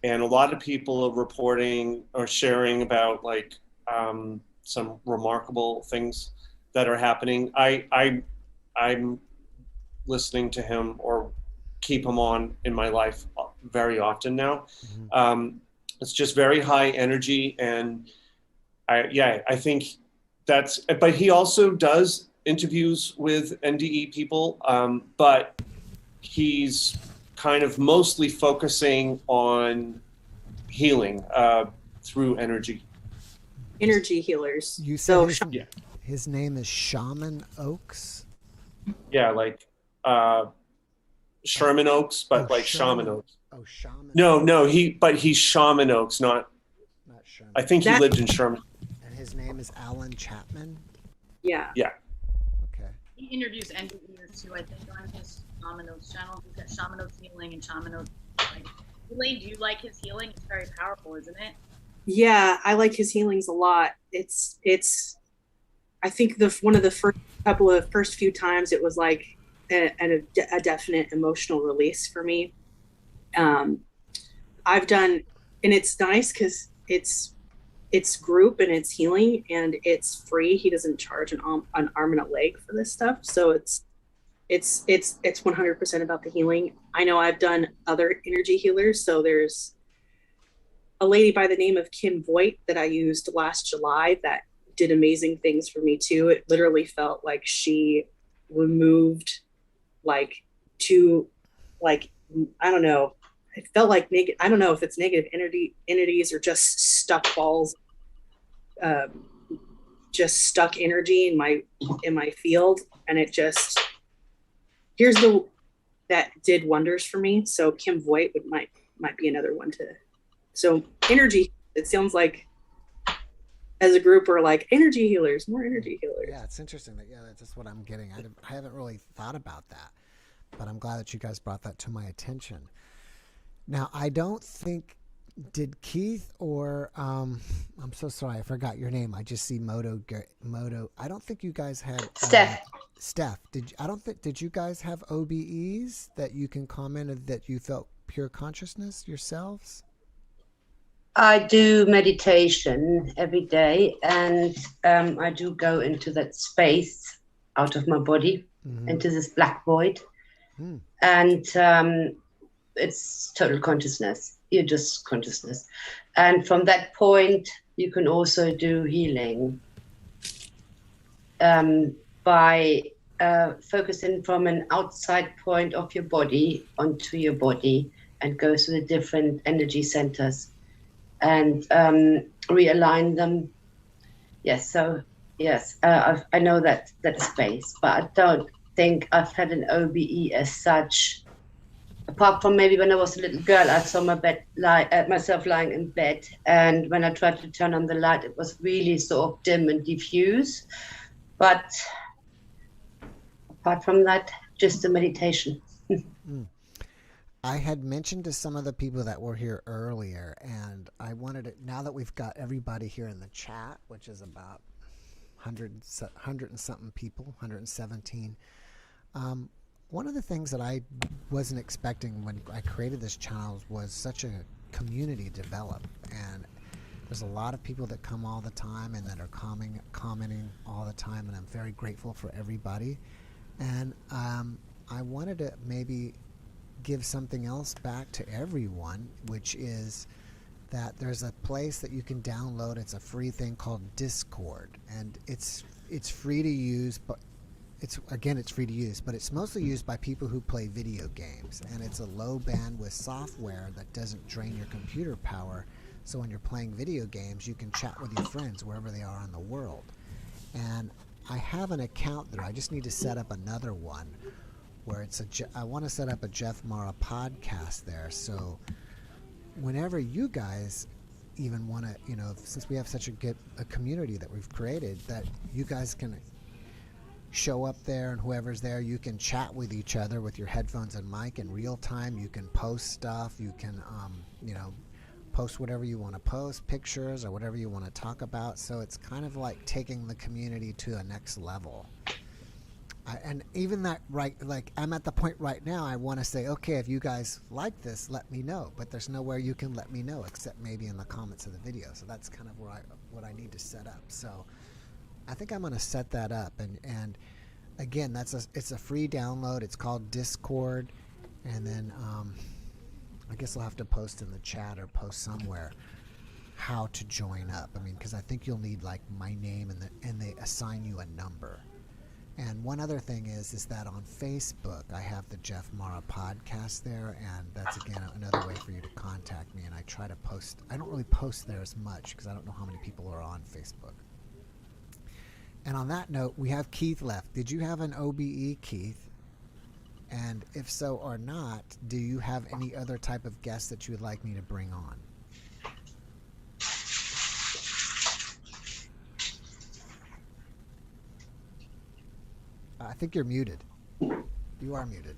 and a lot of people are reporting or sharing about like some remarkable things that are happening. I'm listening to him or keep him on in my life very often now. It's just very high energy, and I think that's, but he also does interviews with NDE people, but he's kind of mostly focusing on healing through energy. Energy healers. You So said his name is Shaman Oaks? Yeah, like Sherman Oaks, but like Shaman Oaks. Oh, Shaman. No, he's Shaman Oaks, not Sherman. I think he lived in Sherman. And his name is Alan Chapman? yeah. Yeah. Okay. He interviews NDEers too, I think, on his Shaman Oaks channel. He's got Shaman Oaks healing and Shaman Oaks. Elaine, do you like his healing? It's very powerful, isn't it? Yeah, I like his healings a lot. It's I think one of the first few times it was like a definite emotional release for me. I've done, and it's nice because it's group and it's healing and it's free. He doesn't charge an arm and a leg for this stuff, so it's 100% about the healing. I know I've done other energy healers, so there's a lady by the name of Kim Voigt that I used last July that did amazing things for me too. It literally felt like she removed I don't know. It felt like I don't know if it's negative entities or just stuck balls, just stuck energy in my field. And it just, that did wonders for me. So Kim Voigt might be another one to. So energy, it sounds like as a group we're like energy healers, more energy healers. Yeah, it's interesting that, that's just what I'm getting. I haven't really thought about that, but I'm glad that you guys brought that to my attention. Now, I don't think, did Keith or, I'm so sorry, I forgot your name. I just see Moto. I don't think you guys had. Steph, did you guys have OBEs that you can comment of that you felt pure consciousness yourselves? I do meditation every day, and I do go into that space out of my body, into this black void. And it's total consciousness. You're just consciousness. And from that point, you can also do healing by focusing from an outside point of your body onto your body and go to the different energy centers and realign them. Yes, so yes, I know that space, but I don't think I've had an OBE as such, apart from maybe when I was a little girl. I saw myself lying in bed, and when I tried to turn on the light, it was really sort of dim and diffuse. But apart from that, just a meditation. I had mentioned to some of the people that were here earlier, and I wanted to, now that we've got everybody here in the chat, which is about 100 and something people, 117. One of the things that I wasn't expecting when I created this channel was such a community develop, and there's a lot of people that come all the time and that are commenting all the time, and I'm very grateful for everybody. And I wanted to maybe give something else back to everyone, which is that there's a place that you can download. It's a free thing called Discord, and it's free to use, but it's free to use, but it's mostly used by people who play video games, and it's a low bandwidth software that doesn't drain your computer power. So when you're playing video games, you can chat with your friends wherever they are in the world. And I have an account there. I just need to set up another one where I want to set up a JeffMara podcast there. So whenever you guys even want to, since we have such a community that we've created, that you guys can show up there, and whoever's there, you can chat with each other with your headphones and mic in real time. You can post stuff. You can, post whatever you want to post, pictures or whatever you want to talk about. So it's kind of like taking the community to a next level. And even that, right, like I'm at the point right now, I want to say, okay, if you guys like this, let me know. But there's nowhere you can let me know except maybe in the comments of the video. So that's kind of where what I need to set up. So I think I'm going to set that up. And again, it's a free download. It's called Discord. And then I guess I'll have to post in the chat or post somewhere how to join up. I mean, because I think you'll need like my name and they assign you a number. And one other thing is that on Facebook, I have the JeffMara podcast there, and that's, again, another way for you to contact me. And I try to post. I don't really post there as much because I don't know how many people are on Facebook. And on that note, we have Keith left. Did you have an OBE, Keith? And if so or not, do you have any other type of guest that you would like me to bring on? I think you're muted. You are muted.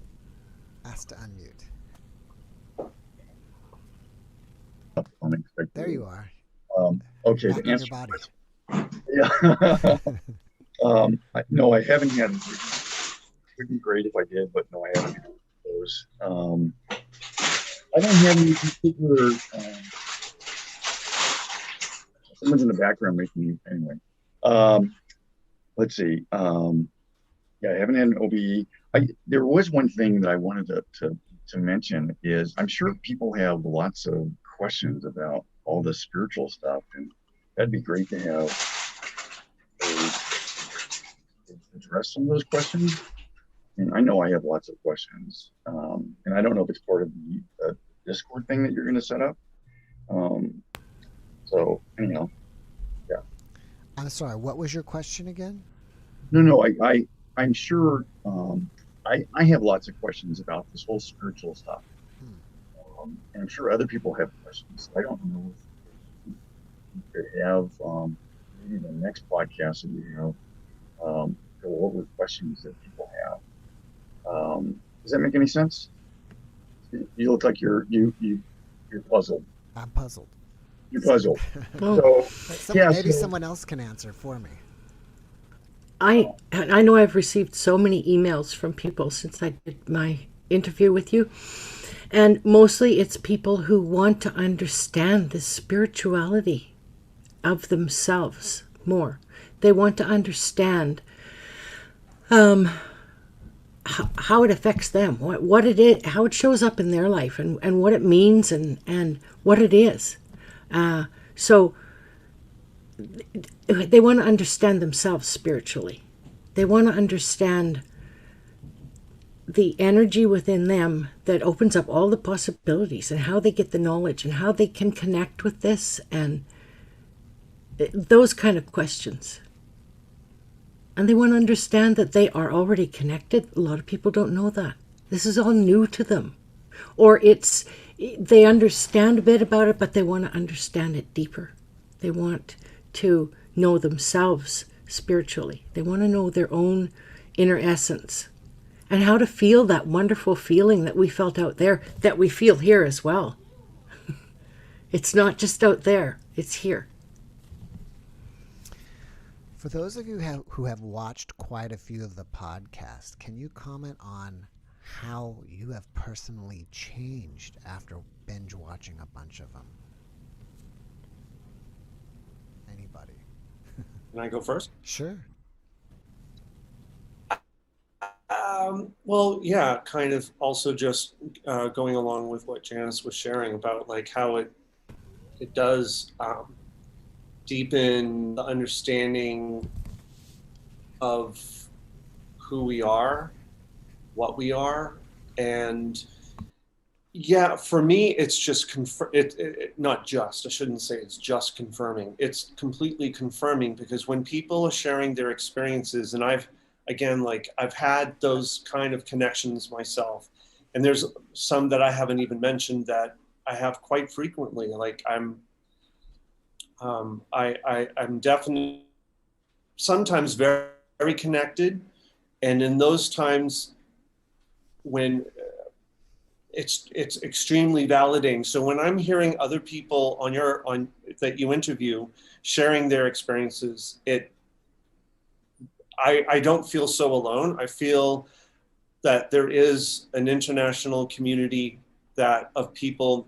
Ask to unmute. Unexpected. There you are. Okay, back to answer. Yeah. No, I haven't had. It would be great if I did, but no, I haven't had those. I don't have any particular. Someone's in the background making me anyway. Let's see. Yeah, I haven't had an OBE. There was one thing that I wanted to mention is I'm sure people have lots of questions about all this spiritual stuff, and that'd be great to have address some of those questions. And I know I have lots of questions, and I don't know if it's part of the Discord thing that you're going to set up. So anyhow, yeah. I'm sorry. What was your question again? No, I'm sure I have lots of questions about this whole spiritual stuff. And I'm sure other people have questions. I don't know if you could have maybe the next podcast that you have go over questions that people have. Does that make any sense? You look like you're puzzled. I'm puzzled. You're puzzled. Well, So maybe someone else can answer for me. I know I've received so many emails from people since I did my interview with you. And mostly it's people who want to understand the spirituality of themselves more. They want to understand how it affects them, what it is, how it shows up in their life, and what it means and what it is. So they want to understand themselves spiritually. They want to understand the energy within them that opens up all the possibilities and how they get the knowledge and how they can connect with this and those kind of questions. And they want to understand that they are already connected. A lot of people don't know that. This is all new to them. Or they understand a bit about it, but they want to understand it deeper. They want to know themselves spiritually. They want to know their own inner essence and how to feel that wonderful feeling that we felt out there, that we feel here as well. It's not just out there, it's here. For those of you who have watched quite a few of the podcasts, can you comment on how you have personally changed after binge watching a bunch of them? Anybody? Can I go first? Sure. Well, yeah, kind of also just going along with what Janice was sharing about like how it does deepen the understanding of who we are, what we are, and yeah, for me, it's just not just. I shouldn't say it's just confirming. It's completely confirming because when people are sharing their experiences, and I've had those kind of connections myself, and there's some that I haven't even mentioned that I have quite frequently. Like I'm definitely sometimes very, very connected, and in those times when it's extremely validating. So when I'm hearing other people that you interview sharing their experiences, I don't feel so alone. I feel that there is an international community of people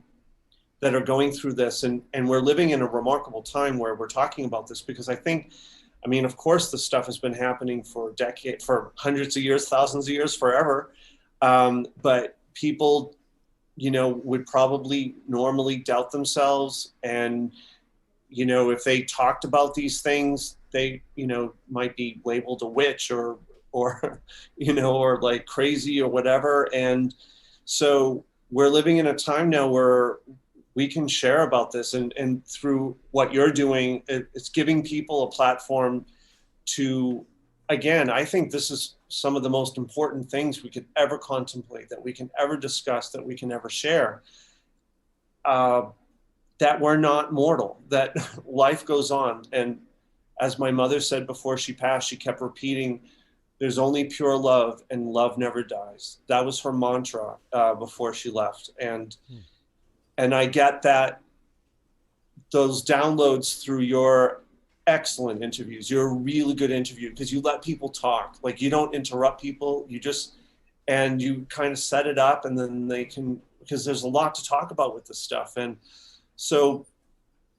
that are going through this, and we're living in a remarkable time where we're talking about this, because I think, I mean, of course, this stuff has been happening for decades, for hundreds of years, thousands of years, forever. But people, would probably normally doubt themselves. And, if they talked about these things, they, might be labeled a witch or like crazy or whatever. And so we're living in a time now where we can share about this, and through what you're doing, it's giving people a platform to, again, I think this is some of the most important things we could ever contemplate, that we can ever discuss, that we can ever share, that we're not mortal, that life goes on. And as my mother said before she passed, she kept repeating, there's only pure love, and love never dies. That was her mantra before she left. And I get that, those downloads through your excellent interviews. You're a really good interview, because you let people talk. Like, you don't interrupt people. And you kind of set it up, and then they can, because there's a lot to talk about with this stuff. And so,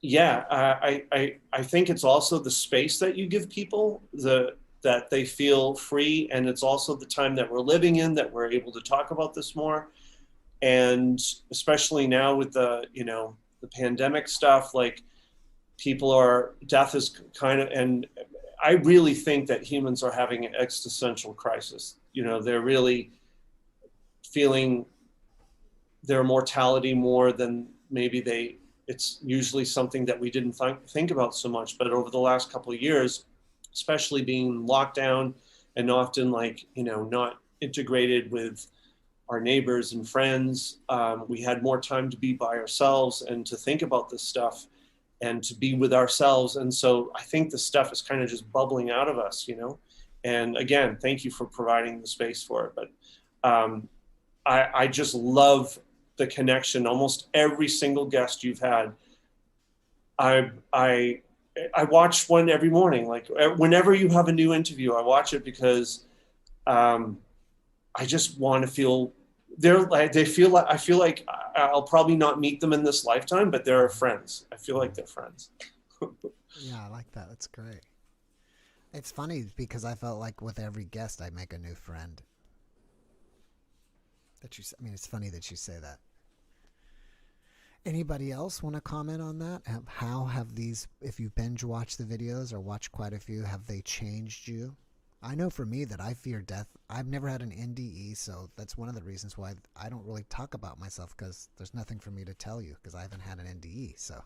yeah, I think it's also the space that you give people, that they feel free. And it's also the time that we're living in, that we're able to talk about this more. And especially now with the pandemic stuff, like, death is kind of, and I really think that humans are having an existential crisis. They're really feeling their mortality more than maybe it's usually something that we didn't think about so much. But over the last couple of years, especially being locked down and often not integrated with our neighbors and friends, we had more time to be by ourselves and to think about this stuff and to be with ourselves. And so I think this stuff is kind of just bubbling out of us, and again, thank you for providing the space for it. But I just love the connection. Almost every single guest you've had, I watch one every morning. Like, whenever you have a new interview, I watch it, because I just want to feel I feel like I'll probably not meet them in this lifetime, but they're friends. I feel like they're friends. Yeah, I like that. That's great. It's funny, because I felt like with every guest I make a new friend. It's funny that you say that. Anybody else want to comment on that? How have these, if you binge watch the videos or watch quite a few, have they changed you? I know for me that I fear death. I've never had an NDE, so that's one of the reasons why I don't really talk about myself, because there's nothing for me to tell you, because I haven't had an NDE. So,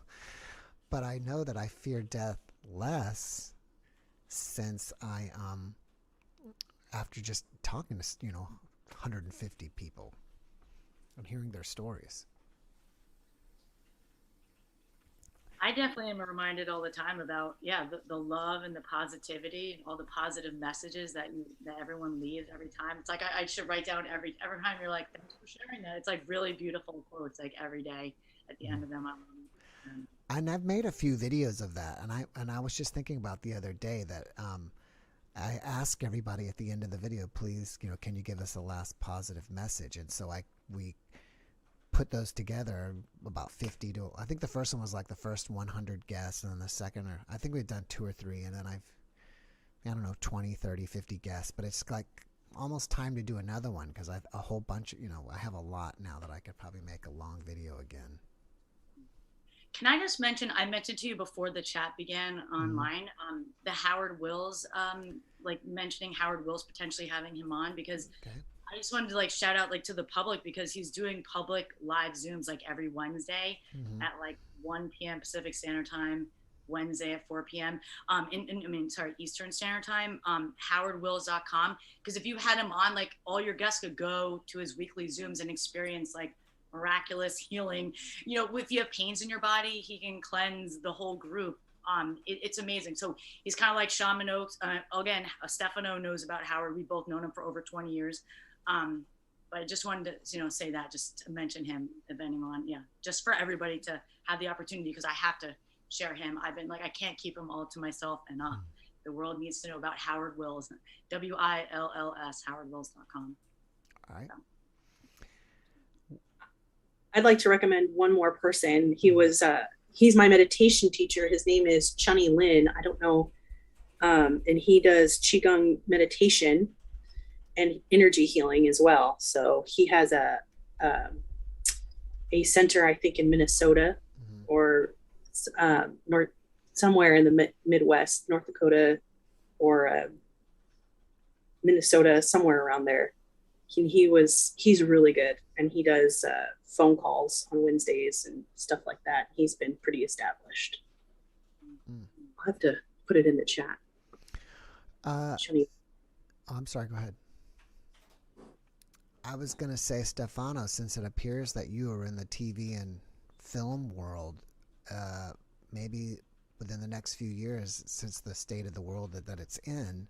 but I know that I fear death less since I, after just talking to 150 people and hearing their stories. I definitely am reminded all the time about, the love and the positivity, all the positive messages that everyone leaves every time. It's like, I should write down every time you're like, thanks for sharing that. It's like really beautiful quotes, like every day at the end of them. And I've made a few videos of that. And I was just thinking about the other day that, I ask everybody at the end of the video, please, can you give us a last positive message? And so we put those together, about 50 to, I think the first one was like the first 100 guests, and then the second, I think we've done 2 or 3, and then I don't know, 20, 30, 50 guests, but it's like almost time to do another one, because I've a whole bunch, I have a lot now that I could probably make a long video again. Can I just mention, I mentioned to you before the chat began online, the Howard Wills, like mentioning Howard Wills potentially having him on, because I just wanted to shout out to the public, because he's doing public live Zooms every Wednesday at 1 p.m. Pacific Standard Time, Wednesday at 4 p.m. Eastern Standard Time, howardwills.com. Because if you had him on, all your guests could go to his weekly Zooms and experience miraculous healing. If you have pains in your body, he can cleanse the whole group. It's amazing. So he's kind of like Shaman Oaks. Again, Stefano knows about Howard. We've both known him for over 20 years. But I just wanted to, say that, just to mention him, if anyone, just for everybody to have the opportunity, because I have to share him. I've been I can't keep him all to myself. And the world needs to know about Howard Wills, WILLS, howardwills.com. All right. I'd like to recommend one more person. He's my meditation teacher. His name is Chunny Lin. I don't know. And he does Qigong meditation and energy healing as well. So he has a center, I think, in Minnesota or north, somewhere in the Midwest, North Dakota or Minnesota, somewhere around there. He's really good, and he does phone calls on Wednesdays and stuff like that. He's been pretty established. I'll have to put it in the chat. I'm sorry, go ahead. I was going to say, Stefano, since it appears that you are in the TV and film world, maybe within the next few years, since the state of the world that it's in,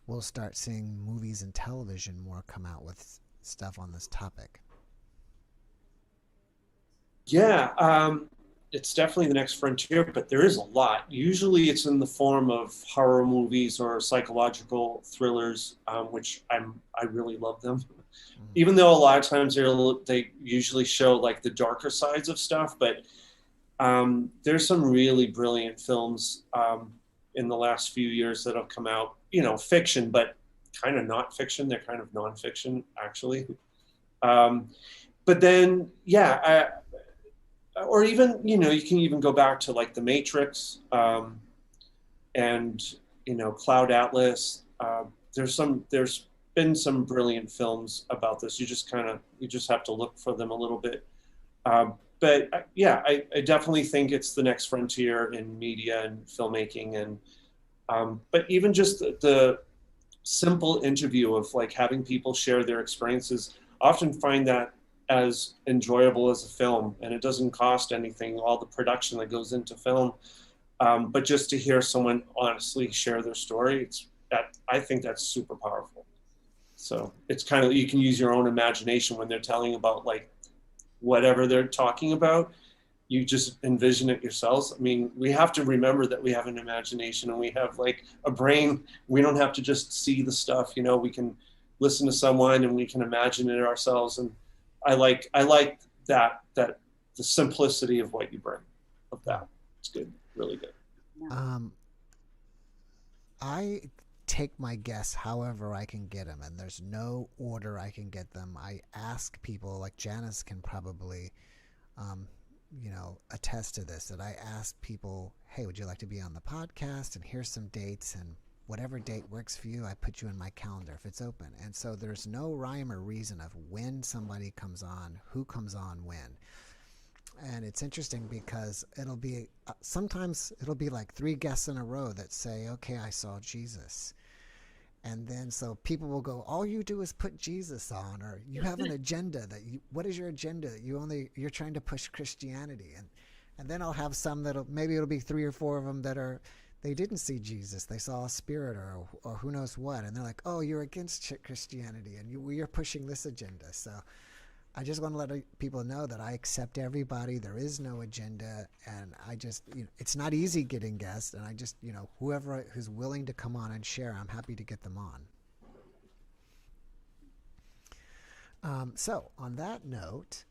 we'll start seeing movies and television more come out with stuff on this topic. Yeah, it's definitely the next frontier, but there is a lot. Usually it's in the form of horror movies or psychological thrillers, which I really love them. Even though a lot of times they usually show like the darker sides of stuff, but there's some really brilliant films in the last few years that have come out, fiction, but kind of not fiction. They're kind of nonfiction, actually. But then, yeah, or even, you can even go back to like The Matrix and, Cloud Atlas. There's been some brilliant films about this. You just have to look for them a little bit. But yeah, I definitely think it's the next frontier in media and filmmaking. And but even just the simple interview of like having people share their experiences, I often find that as enjoyable as a film, and it doesn't cost anything, all the production that goes into film. But just to hear someone honestly share their story, I think that's super powerful. So it's kind of, you can use your own imagination when they're telling about like whatever they're talking about. You just envision it yourselves. I mean, we have to remember that we have an imagination and we have like a brain. We don't have to just see the stuff, we can listen to someone and we can imagine it ourselves. And I like that the simplicity of what you bring of that. It's good, really good. I take my guess however I can get them, and there's no order I can get them. I ask people, like Janice can probably attest to this, that I ask people, hey, would you like to be on the podcast? And here's some dates, and whatever date works for you, I put you in my calendar if it's open. And so there's no rhyme or reason of when somebody comes on, who comes on when. And it's interesting because it'll be, sometimes it'll be like 3 guests in a row that say, okay, I saw Jesus. And then so people will go, all you do is put Jesus on, or you have an agenda what is your agenda? You're trying to push Christianity. And then I'll have some maybe it'll be 3 or 4 of them that they didn't see Jesus. They saw a spirit or who knows what. And they're like, oh, you're against Christianity and you're pushing this agenda. So I just want to let people know that I accept everybody. There is no agenda. And I just, it's not easy getting guests. And I just, whoever who's willing to come on and share, I'm happy to get them on. So on that note,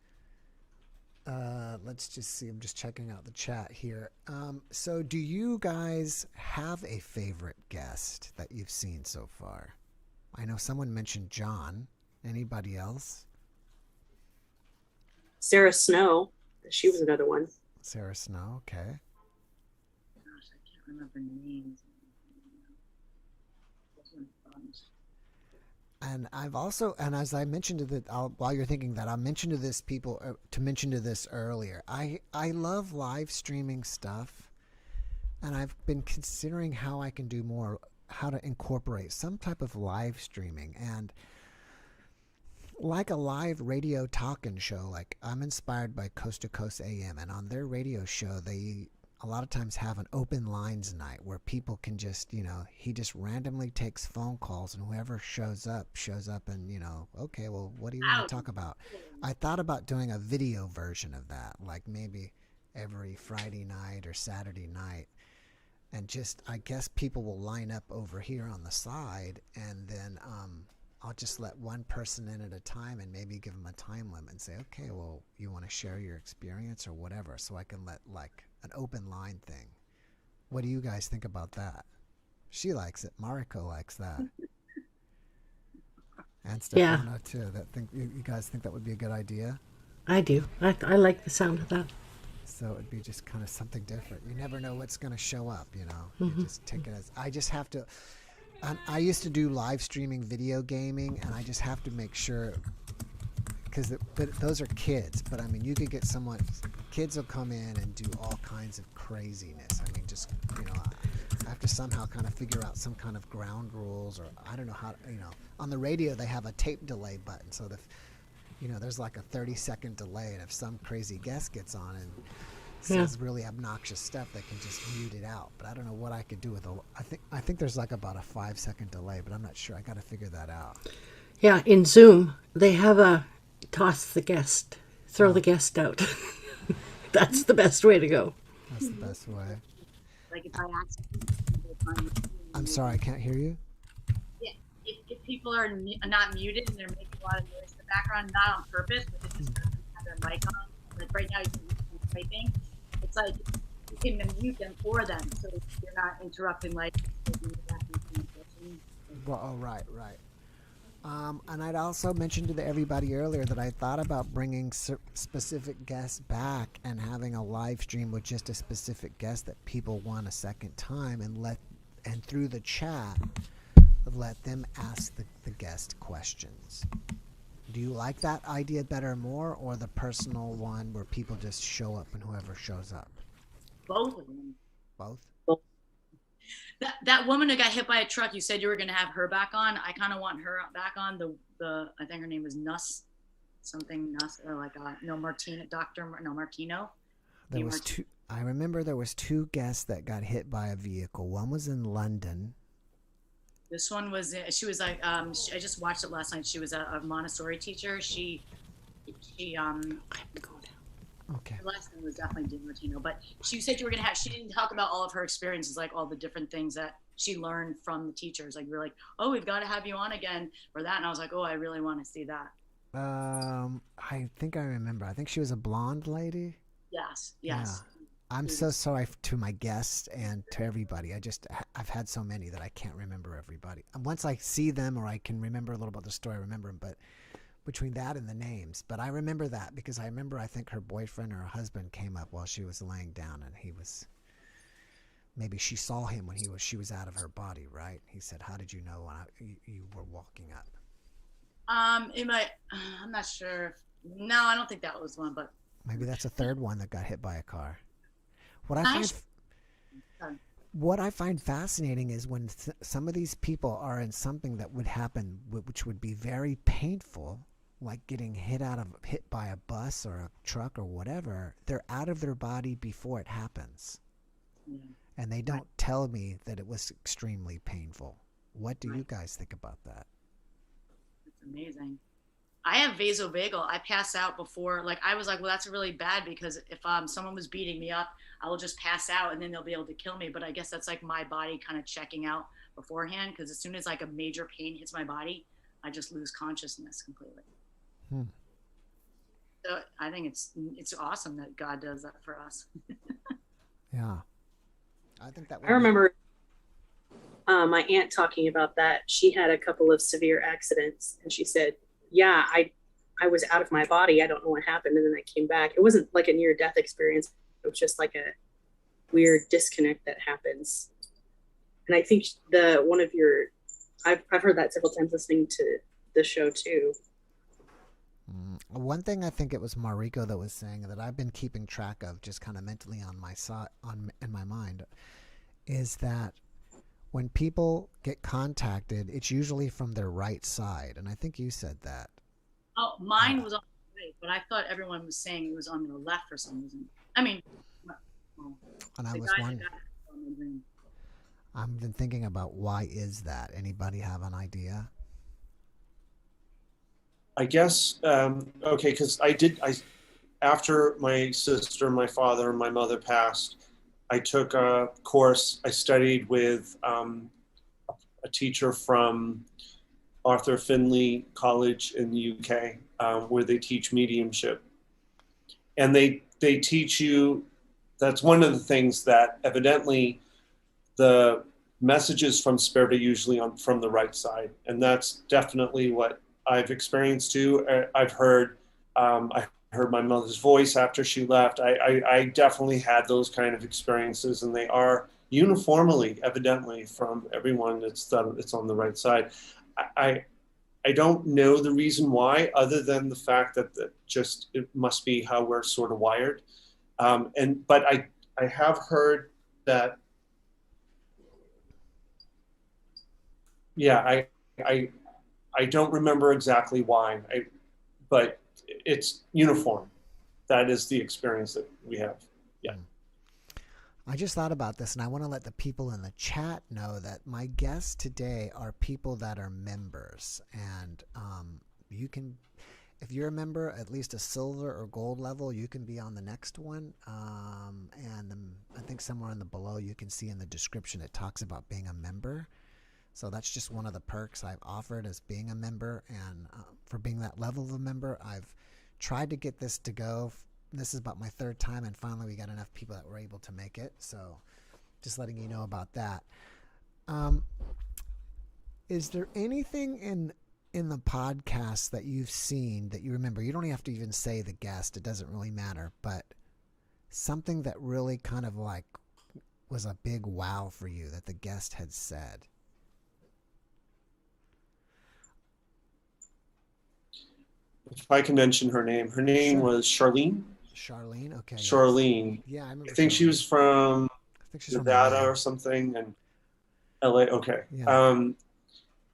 let's just see. I'm just checking out the chat here. So do you guys have a favorite guest that you've seen so far? I know someone mentioned John. Anybody else? Sarah Snow. She was another one. Sarah Snow. Okay. Gosh, I can't remember names. And I've also, and as I mentioned while you're thinking that, I'll mention to this earlier. I love live streaming stuff, and I've been considering how I can do more, how to incorporate some type of live streaming, and like a live radio talking show. Like I'm inspired by Coast to Coast AM, and on their radio show, they a lot of times have an open lines night where people can just, he just randomly takes phone calls, and whoever shows up and, okay, well, what do you want to talk about? I thought about doing a video version of that, like maybe every Friday night or Saturday night. and just, I guess people will line up over here on the side, and then I'll just let one person in at a time and maybe give them a time limit and say, okay, well, you want to share your experience or whatever, so I can let like an open line thing. What do you guys think about that? She likes it. Marico likes that. And Stefano too. You guys think that would be a good idea? I do. I like the sound of that. So it'd be just kind of something different. You never know what's going to show up, you know. You just take it as, I just have to, I used to do live streaming video gaming, and I just have to make sure, because those are kids, but I mean, you could get someone, kids will come in and do all kinds of craziness. I mean, just, you know, I have to somehow kind of figure out some kind of ground rules, or I don't know how, you know, on the radio they have a tape delay button, so that, you know, there's like a 30-second delay, and if some crazy guest gets on and says really obnoxious stuff, they can just mute it out. But I don't know what I could do with I think there's like about a 5-second delay, but I'm not sure. I got to figure that out. Yeah, in Zoom they have a toss the guest, throw the guest out. That's the best way to go. That's the best way. Like if I ask, I'm sorry, I can't hear you. Yeah, if people are not muted and they're making a lot of noise in the background, not on purpose, but they just have their mic on. Like right now, you're typing. It's like you can mute them for them, so you're not interrupting. Like, well, oh, right. And I'd also mentioned to everybody earlier that I thought about bringing specific guests back and having a live stream with just a specific guest that people want a second time, and through the chat, let them ask the guest questions. Do you like that idea better more, or the personal one where people just show up and whoever shows up? Both of them. Both? That woman who got hit by a truck, you said you were going to have her back on. I kind of want her back on. The I think her name is Nuss, something Nuss, or like Martino. There was two. I remember there was two guests that got hit by a vehicle. One was in London. This one was, she was like, I just watched it last night. She was a Montessori teacher. She Okay. Her last name was definitely DiMartino, but she said she didn't talk about all of her experiences, like all the different things that she learned from the teachers. Like, we were like, oh, we've got to have you on again for that. And I was like, oh, I really want to see that. I think I remember. I think she was a blonde lady. Yes. Yeah. I'm so sorry to my guests and to everybody. I've had so many that I can't remember everybody. And once I see them or I can remember a little about the story, I remember them. But between that and the names, but I remember that because I think her boyfriend or her husband came up while she was laying down, and maybe she saw him when she was out of her body, right? He said, "How did you know when you were walking up?" I'm not sure. No, I don't think that was one, but maybe that's a third one that got hit by a car. What I find fascinating is when some of these people are in something that would happen, which would be very painful, like getting hit by a bus or a truck or whatever. They're out of their body before it happens, and they don't tell me that it was extremely painful. What do you guys think about that? It's amazing. I have vasovagal. I pass out before, like I was like, well, that's really bad because if someone was beating me up, I will just pass out and then they'll be able to kill me. But I guess that's like my body kind of checking out beforehand, because as soon as like a major pain hits my body, I just lose consciousness completely. So I think it's awesome that God does that for us. Yeah, I think that. I remember my aunt talking about that. She had a couple of severe accidents, and she said, yeah, I was out of my body. I don't know what happened. And then I came back. It wasn't like a near-death experience. It was just like a weird disconnect that happens. And I think I've heard that several times listening to the show too. One thing I think it was Marico that was saying that I've been keeping track of just kind of mentally on my side, in my mind, is that when people get contacted, it's usually from their right side. And I think you said that. Oh, mine was on the right, but I thought everyone was saying it was on the left for some reason. I mean, and I was wondering. I've been thinking about why is that? Anybody have an idea? I guess, okay, because after my sister, my father, and my mother passed, I took a course. I studied with a teacher from Arthur Findlay College in the UK, where they teach mediumship. And they teach you, that's one of the things that evidently the messages from spirit are usually from the right side. And that's definitely what I've experienced too. I heard my mother's voice after she left. I definitely had those kind of experiences, and they are uniformly, evidently, from everyone it's on the right side. I don't know the reason why, other than the fact that just it must be how we're sort of wired. But I have heard that. Yeah, I don't remember exactly why, but it's uniform. That is the experience that we have. Yeah. I just thought about this, and I want to let the people in the chat know that my guests today are people that are members. And you can, if you're a member, at least a silver or gold level, you can be on the next one. I think somewhere in the below you can see in the description it talks about being a member. So that's just one of the perks I've offered as being a member. And for being that level of a member, I've tried to get this to go. This is about my third time, and finally we got enough people that were able to make it. So just letting you know about that. Is there anything in the podcast that you've seen that you remember? You don't have to even say the guest. It doesn't really matter. But something that really kind of like was a big wow for you that the guest had said. If I can mention her name. Her name was Charlene. Charlene, okay. Charlene. Yeah, I remember. I think Charlene. she was from Nevada from or something, and LA. Okay. Yeah.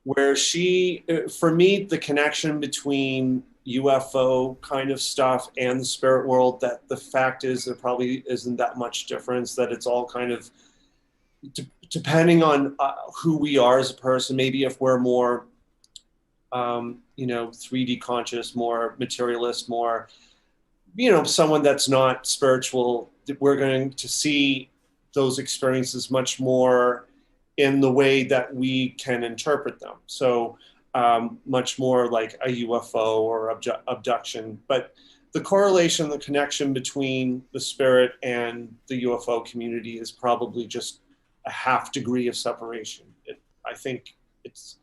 Where she, for me, the connection between UFO kind of stuff and the spirit world, that the fact is there probably isn't that much difference, that it's all kind of, depending on who we are as a person, maybe if we're more, 3D conscious, more materialist, more, someone that's not spiritual, we're going to see those experiences much more in the way that we can interpret them. So much more like a UFO or abduction. But the correlation, the connection between the spirit and the UFO community is probably just a half degree of separation. I think it's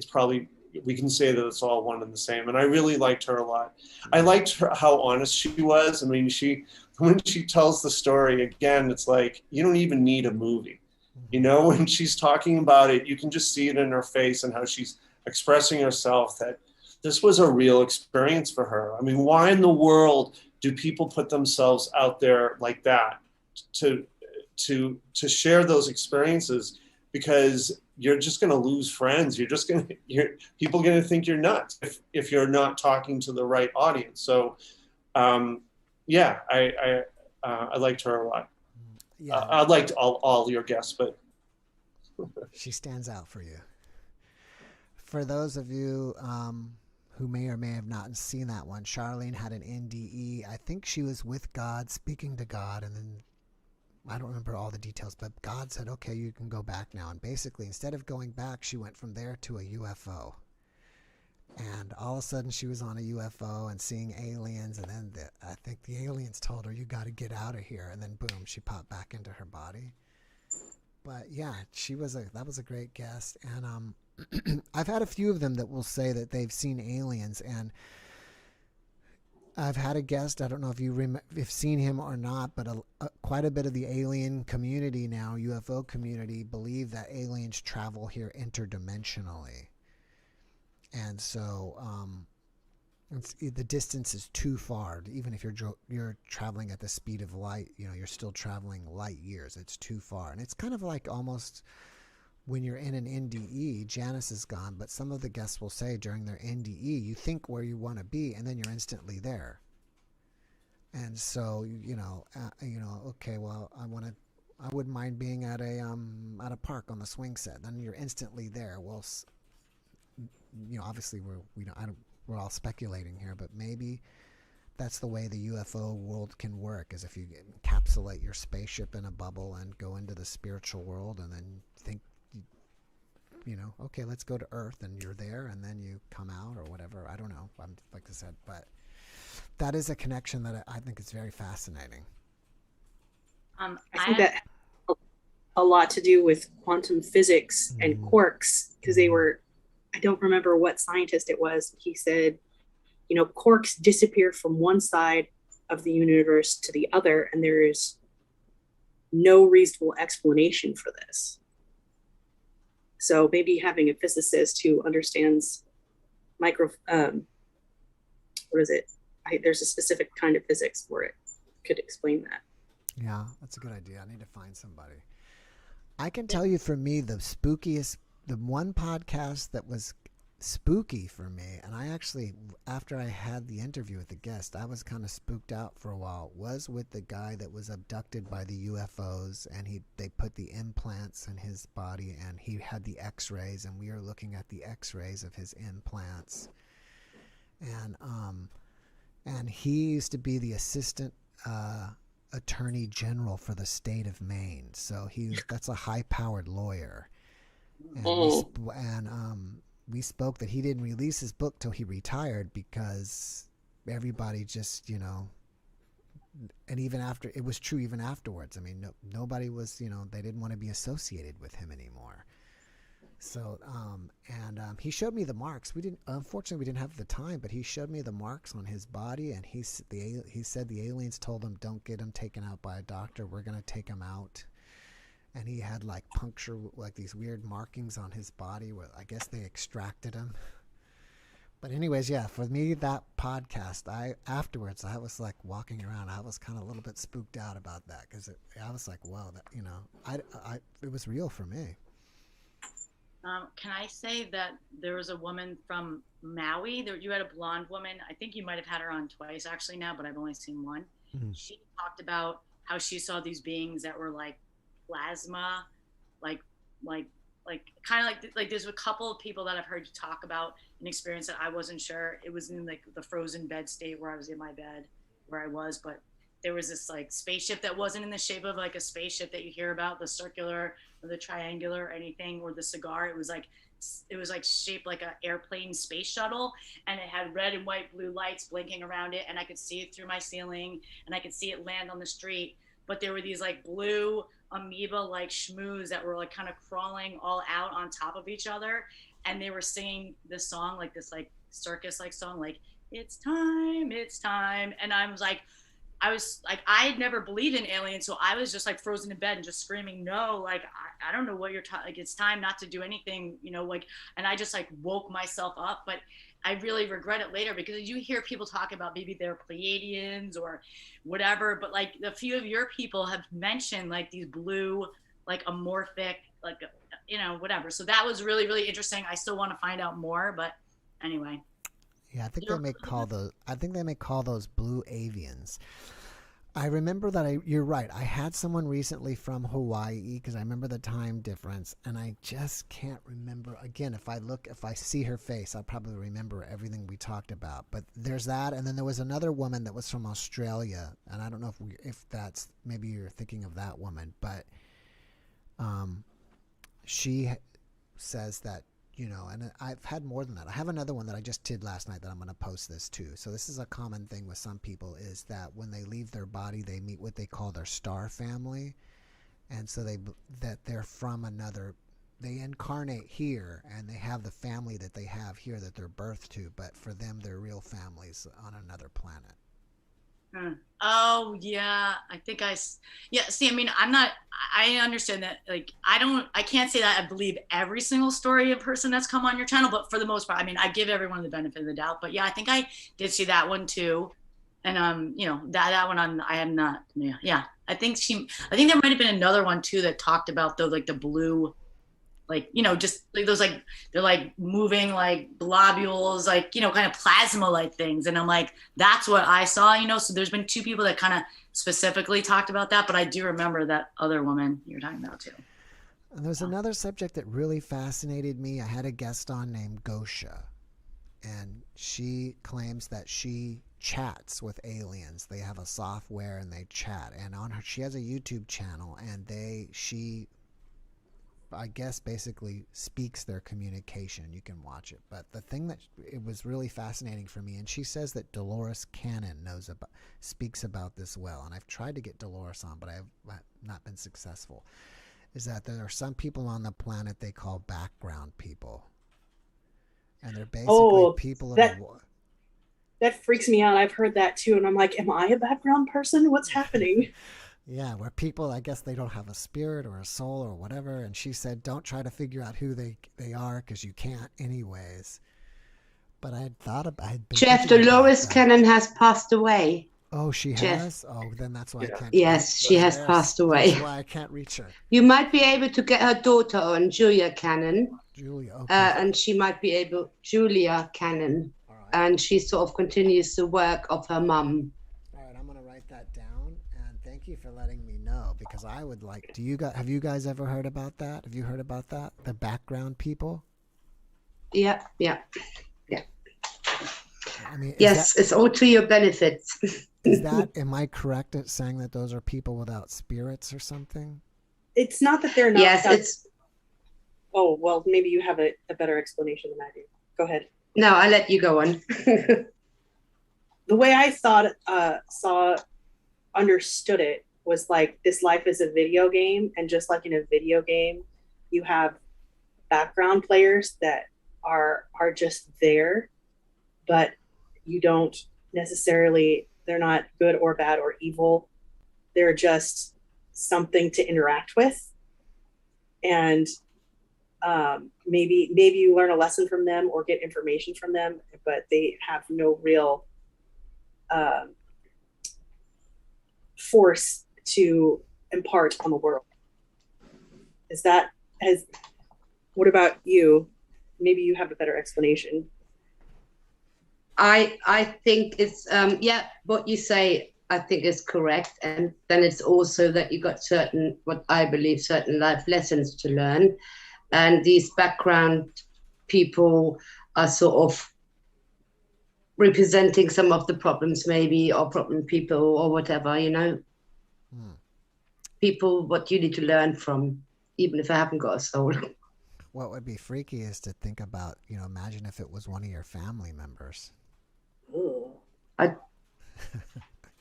probably, we can say that it's all one and the same. And I really liked her a lot. I liked her, how honest she was. I mean, when she tells the story, again, it's like, you don't even need a movie. When she's talking about it, you can just see it in her face and how she's expressing herself, that this was a real experience for her. I mean, why in the world do people put themselves out there like that to share those experiences? Because you're just going to lose friends. People are going to think you're nuts if you're not talking to the right audience. So, yeah, I liked her a lot. Yeah. I liked all your guests, but she stands out for you. For those of you who may or may have not seen that one, Charlene had an NDE. I think she was with God, speaking to God, and then I don't remember all the details, but God said, okay, you can go back now. And basically, instead of going back, she went from there to a UFO. And all of a sudden, she was on a UFO and seeing aliens. And then I think the aliens told her, you got to get out of here. And then, boom, she popped back into her body. But yeah, that was a great guest. And I've had a few of them that will say that they've seen aliens. And I've had a guest, I don't know if you've seen him or not, but quite a bit of the alien community now, UFO community, believe that aliens travel here interdimensionally. And so the distance is too far. Even if you're traveling at the speed of light, you're still traveling light years. It's too far. And it's kind of like almost when you're in an NDE, Janice is gone, but some of the guests will say during their NDE, you think where you want to be, and then you're instantly there. And so, okay, well, I wouldn't mind being at a park on the swing set. Then you're instantly there. Well, obviously we're all speculating here, but maybe that's the way the UFO world can work, is if you encapsulate your spaceship in a bubble and go into the spiritual world and then think, you know, okay, let's go to Earth, and you're there, and then you come out or whatever. I don't know. Like I said, but that is a connection that I think is very fascinating. I think that has a lot to do with quantum physics and quarks, because they were, I don't remember what scientist it was. He said, you know, quarks disappear from one side of the universe to the other, and there is no reasonable explanation for this. So maybe having a physicist who understands what is it? There's a specific kind of physics where it could explain that. Yeah, that's a good idea. I need to find somebody. I can tell you, for me, the one podcast that was spooky for me, and I actually, after I had the interview with the guest, I was kind of spooked out for a while, was with the guy that was abducted by the UFOs, and they put the implants in his body, and he had the x-rays, and we were looking at the x-rays of his implants. And he used to be the assistant attorney general for the state of Maine, so that's a high-powered lawyer. And we spoke that he didn't release his book till he retired, because everybody just, you know, and even after, it was true even afterwards. I mean, nobody was, you know, they didn't want to be associated with him anymore. So, he showed me the marks. Unfortunately, we didn't have the time, but he showed me the marks on his body, and he said the aliens told him, don't get him taken out by a doctor. We're going to take him out. And he had like puncture, like these weird markings on his body where I guess they extracted him. But anyways, yeah, for me, that podcast, afterwards, I was like walking around. I was kind of a little bit spooked out about that, because I was like, wow, that, you know, it was real for me. Can I say that there was a woman from Maui? You had a blonde woman. I think you might have had her on twice actually now, but I've only seen one. Mm-hmm. She talked about how she saw these beings that were like plasma, like kind of like there's a couple of people that I've heard you talk about an experience that I wasn't sure. It was in like the frozen bed state where I was in my bed where I was, but there was this like spaceship that wasn't in the shape of like a spaceship that you hear about, the circular or the triangular or anything, or the cigar. It was like shaped like an airplane space shuttle, and it had red and white blue lights blinking around it, and I could see it through my ceiling, and I could see it land on the street. But there were these like blue amoeba like schmoos that were like kind of crawling all out on top of each other, and they were singing this song, like this like circus like song, like it's time, and I was like I had never believed in aliens, so I was just like frozen in bed and just screaming, no, like I don't know what you're talking, like it's time not to do anything, you know, like, and I just like woke myself up. But I really regret it later, because you hear people talk about maybe they're Pleiadians or whatever, but like a few of your people have mentioned like these blue, like amorphic, like, you know, whatever. So that was really, really interesting. I still want to find out more, but anyway. Yeah, I think they may call those blue avians. I remember that you're right. I had someone recently from Hawaii, because I remember the time difference, and I just can't remember. Again, if I see her face, I'll probably remember everything we talked about. But there's that, and then there was another woman that was from Australia, and I don't know if that's, maybe you're thinking of that woman, but she says that, you know, and I've had more than that. I have another one that I just did last night that I'm going to post this too. So this is a common thing with some people, is that when they leave their body, they meet what they call their star family. And so they're from another, they incarnate here, and they have the family that they have here that they're birthed to, but for them, they're real families on another planet. Oh yeah, I think see, I mean, I understand that, like, I can't say that I believe every single story of person that's come on your channel, but for the most part, I mean, I give everyone the benefit of the doubt. But yeah, I think I did see that one too. And you know, that one I had not, yeah. I think there might have been another one too that talked about the blue, like, you know, just like those, like, they're like moving like globules, like, you know, kind of plasma like things. And I'm like, that's what I saw, you know. So there's been two people that kind of specifically talked about that, but I do remember that other woman you're talking about too. And there's another subject that really fascinated me. I had a guest on named Gosha. and she claims that she chats with aliens. They have a software and they chat, and on her, she has a YouTube channel, and she I guess basically speaks their communication. You can watch it. But the thing that it was really fascinating for me, and she says that Dolores Cannon speaks about this well, and I've tried to get Dolores on, but I've not been successful, is that there are some people on the planet they call background people. And they're basically people that freaks me out. I've heard that too, and I'm like, am I a background person? What's happening? Yeah, where people, I guess they don't have a spirit or a soul or whatever. And she said, don't try to figure out who they are, because you can't anyways. But I had thought about Jeff, Dolores Cannon has passed away. Oh, she Jeff. has? Oh, then that's why I can't. Yes, she has passed away. That's why I can't reach her. You might be able to get her daughter on, Julia Cannon. Julia, okay. And she might be able, Julia Cannon. All right. And she sort of continues the work of her mum. All right, I'm going to write that down. And thank you for letting me know, because I would like, have you guys ever heard about that? Have you heard about that? The background people? Yeah. I mean, yes, it's all to your benefit. Am I correct at saying that those are people without spirits or something? It's not that they're not. Yes, it's. Oh, well, maybe you have a better explanation than I do. Go ahead. No, I'll let you go on. The way I understood it was like, this life is a video game, and just like in a video game, you have background players that are just there, but you don't necessarily, they're not good or bad or evil. They're just something to interact with. And maybe you learn a lesson from them or get information from them, but they have no real force to impart on the world. What about you? Maybe you have a better explanation. I think it's what you say I think is correct, and then it's also that you got certain life lessons to learn, and these background people are sort of representing some of the problems, maybe, or problem people or whatever, people what you need to learn from, even if I haven't got a soul. What would be freaky is to think about, imagine if it was one of your family members. Ooh. I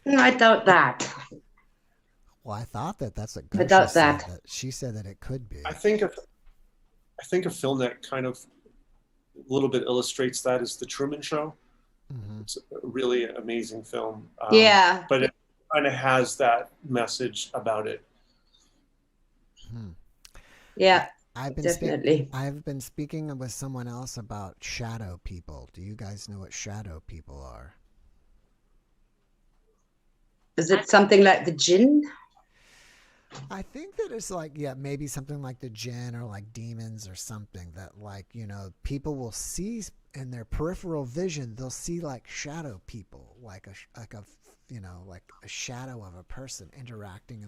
doubt that. Well, I thought that's what Gertrude doubt said, that. she said that it could be. I think a film that kind of a little bit illustrates that is The Truman Show. Mm-hmm. It's a really amazing film. Yeah. But it kind of has that message about it. Yeah. I've been speaking with someone else about shadow people. Do you guys know what shadow people are? Is it something like the jinn? I think that it's like, maybe something like the jinn or like demons or something that, like, people will see in their peripheral vision. They'll see like shadow people, like a shadow of a person interacting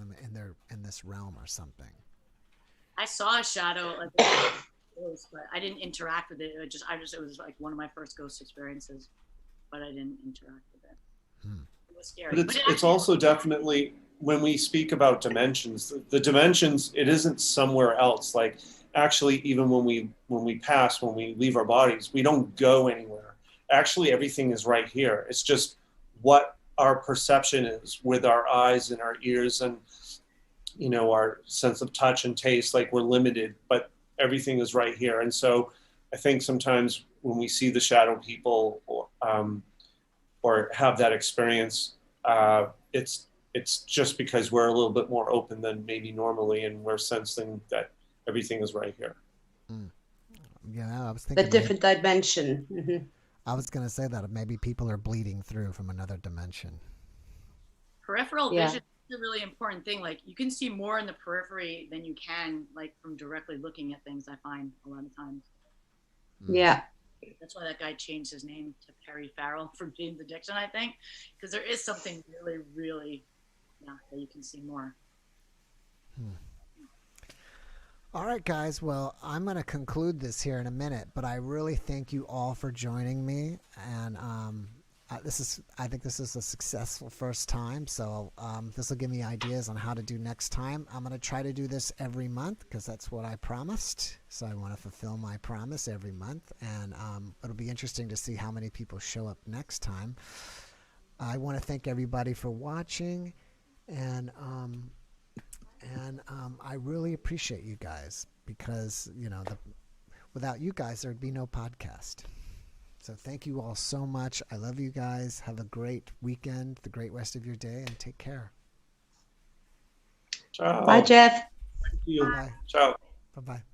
in this realm or something. I saw a shadow, but I didn't interact with it. It was like one of my first ghost experiences, but I didn't interact with it. It was scary. But it's also definitely, when we speak about dimensions, the dimensions, it isn't somewhere else. Like, actually, even when we pass, when we leave our bodies, we don't go anywhere. Actually, everything is right here. It's just what our perception is with our eyes and our ears and our sense of touch and taste. Like, we're limited, but everything is right here. And so I think sometimes when we see the shadow people or have that experience, it's just because we're a little bit more open than maybe normally, and we're sensing that everything is right here. Yeah, I was thinking a different dimension. Mm-hmm. I was going to say that maybe people are bleeding through from another dimension. Peripheral vision is a really important thing. Like, you can see more in the periphery than you can, like, from directly looking at things, I find a lot of times. Yeah. That's why that guy changed his name to Perry Farrell from Jane's Addiction, I think, because there is something really, really, that you can see more. All right, guys. Well, I'm going to conclude this here in a minute, but I really thank you all for joining me. And I think this is a successful first time. So this will give me ideas on how to do next time. I'm going to try to do this every month because that's what I promised. So I want to fulfill my promise every month. And it'll be interesting to see how many people show up next time. I want to thank everybody for watching. And I really appreciate you guys because, without you guys, there'd be no podcast. So thank you all so much. I love you guys. Have a great weekend, the great rest of your day, and take care. Ciao. Bye, Jeff. Thank you. Bye. Ciao. Bye-bye.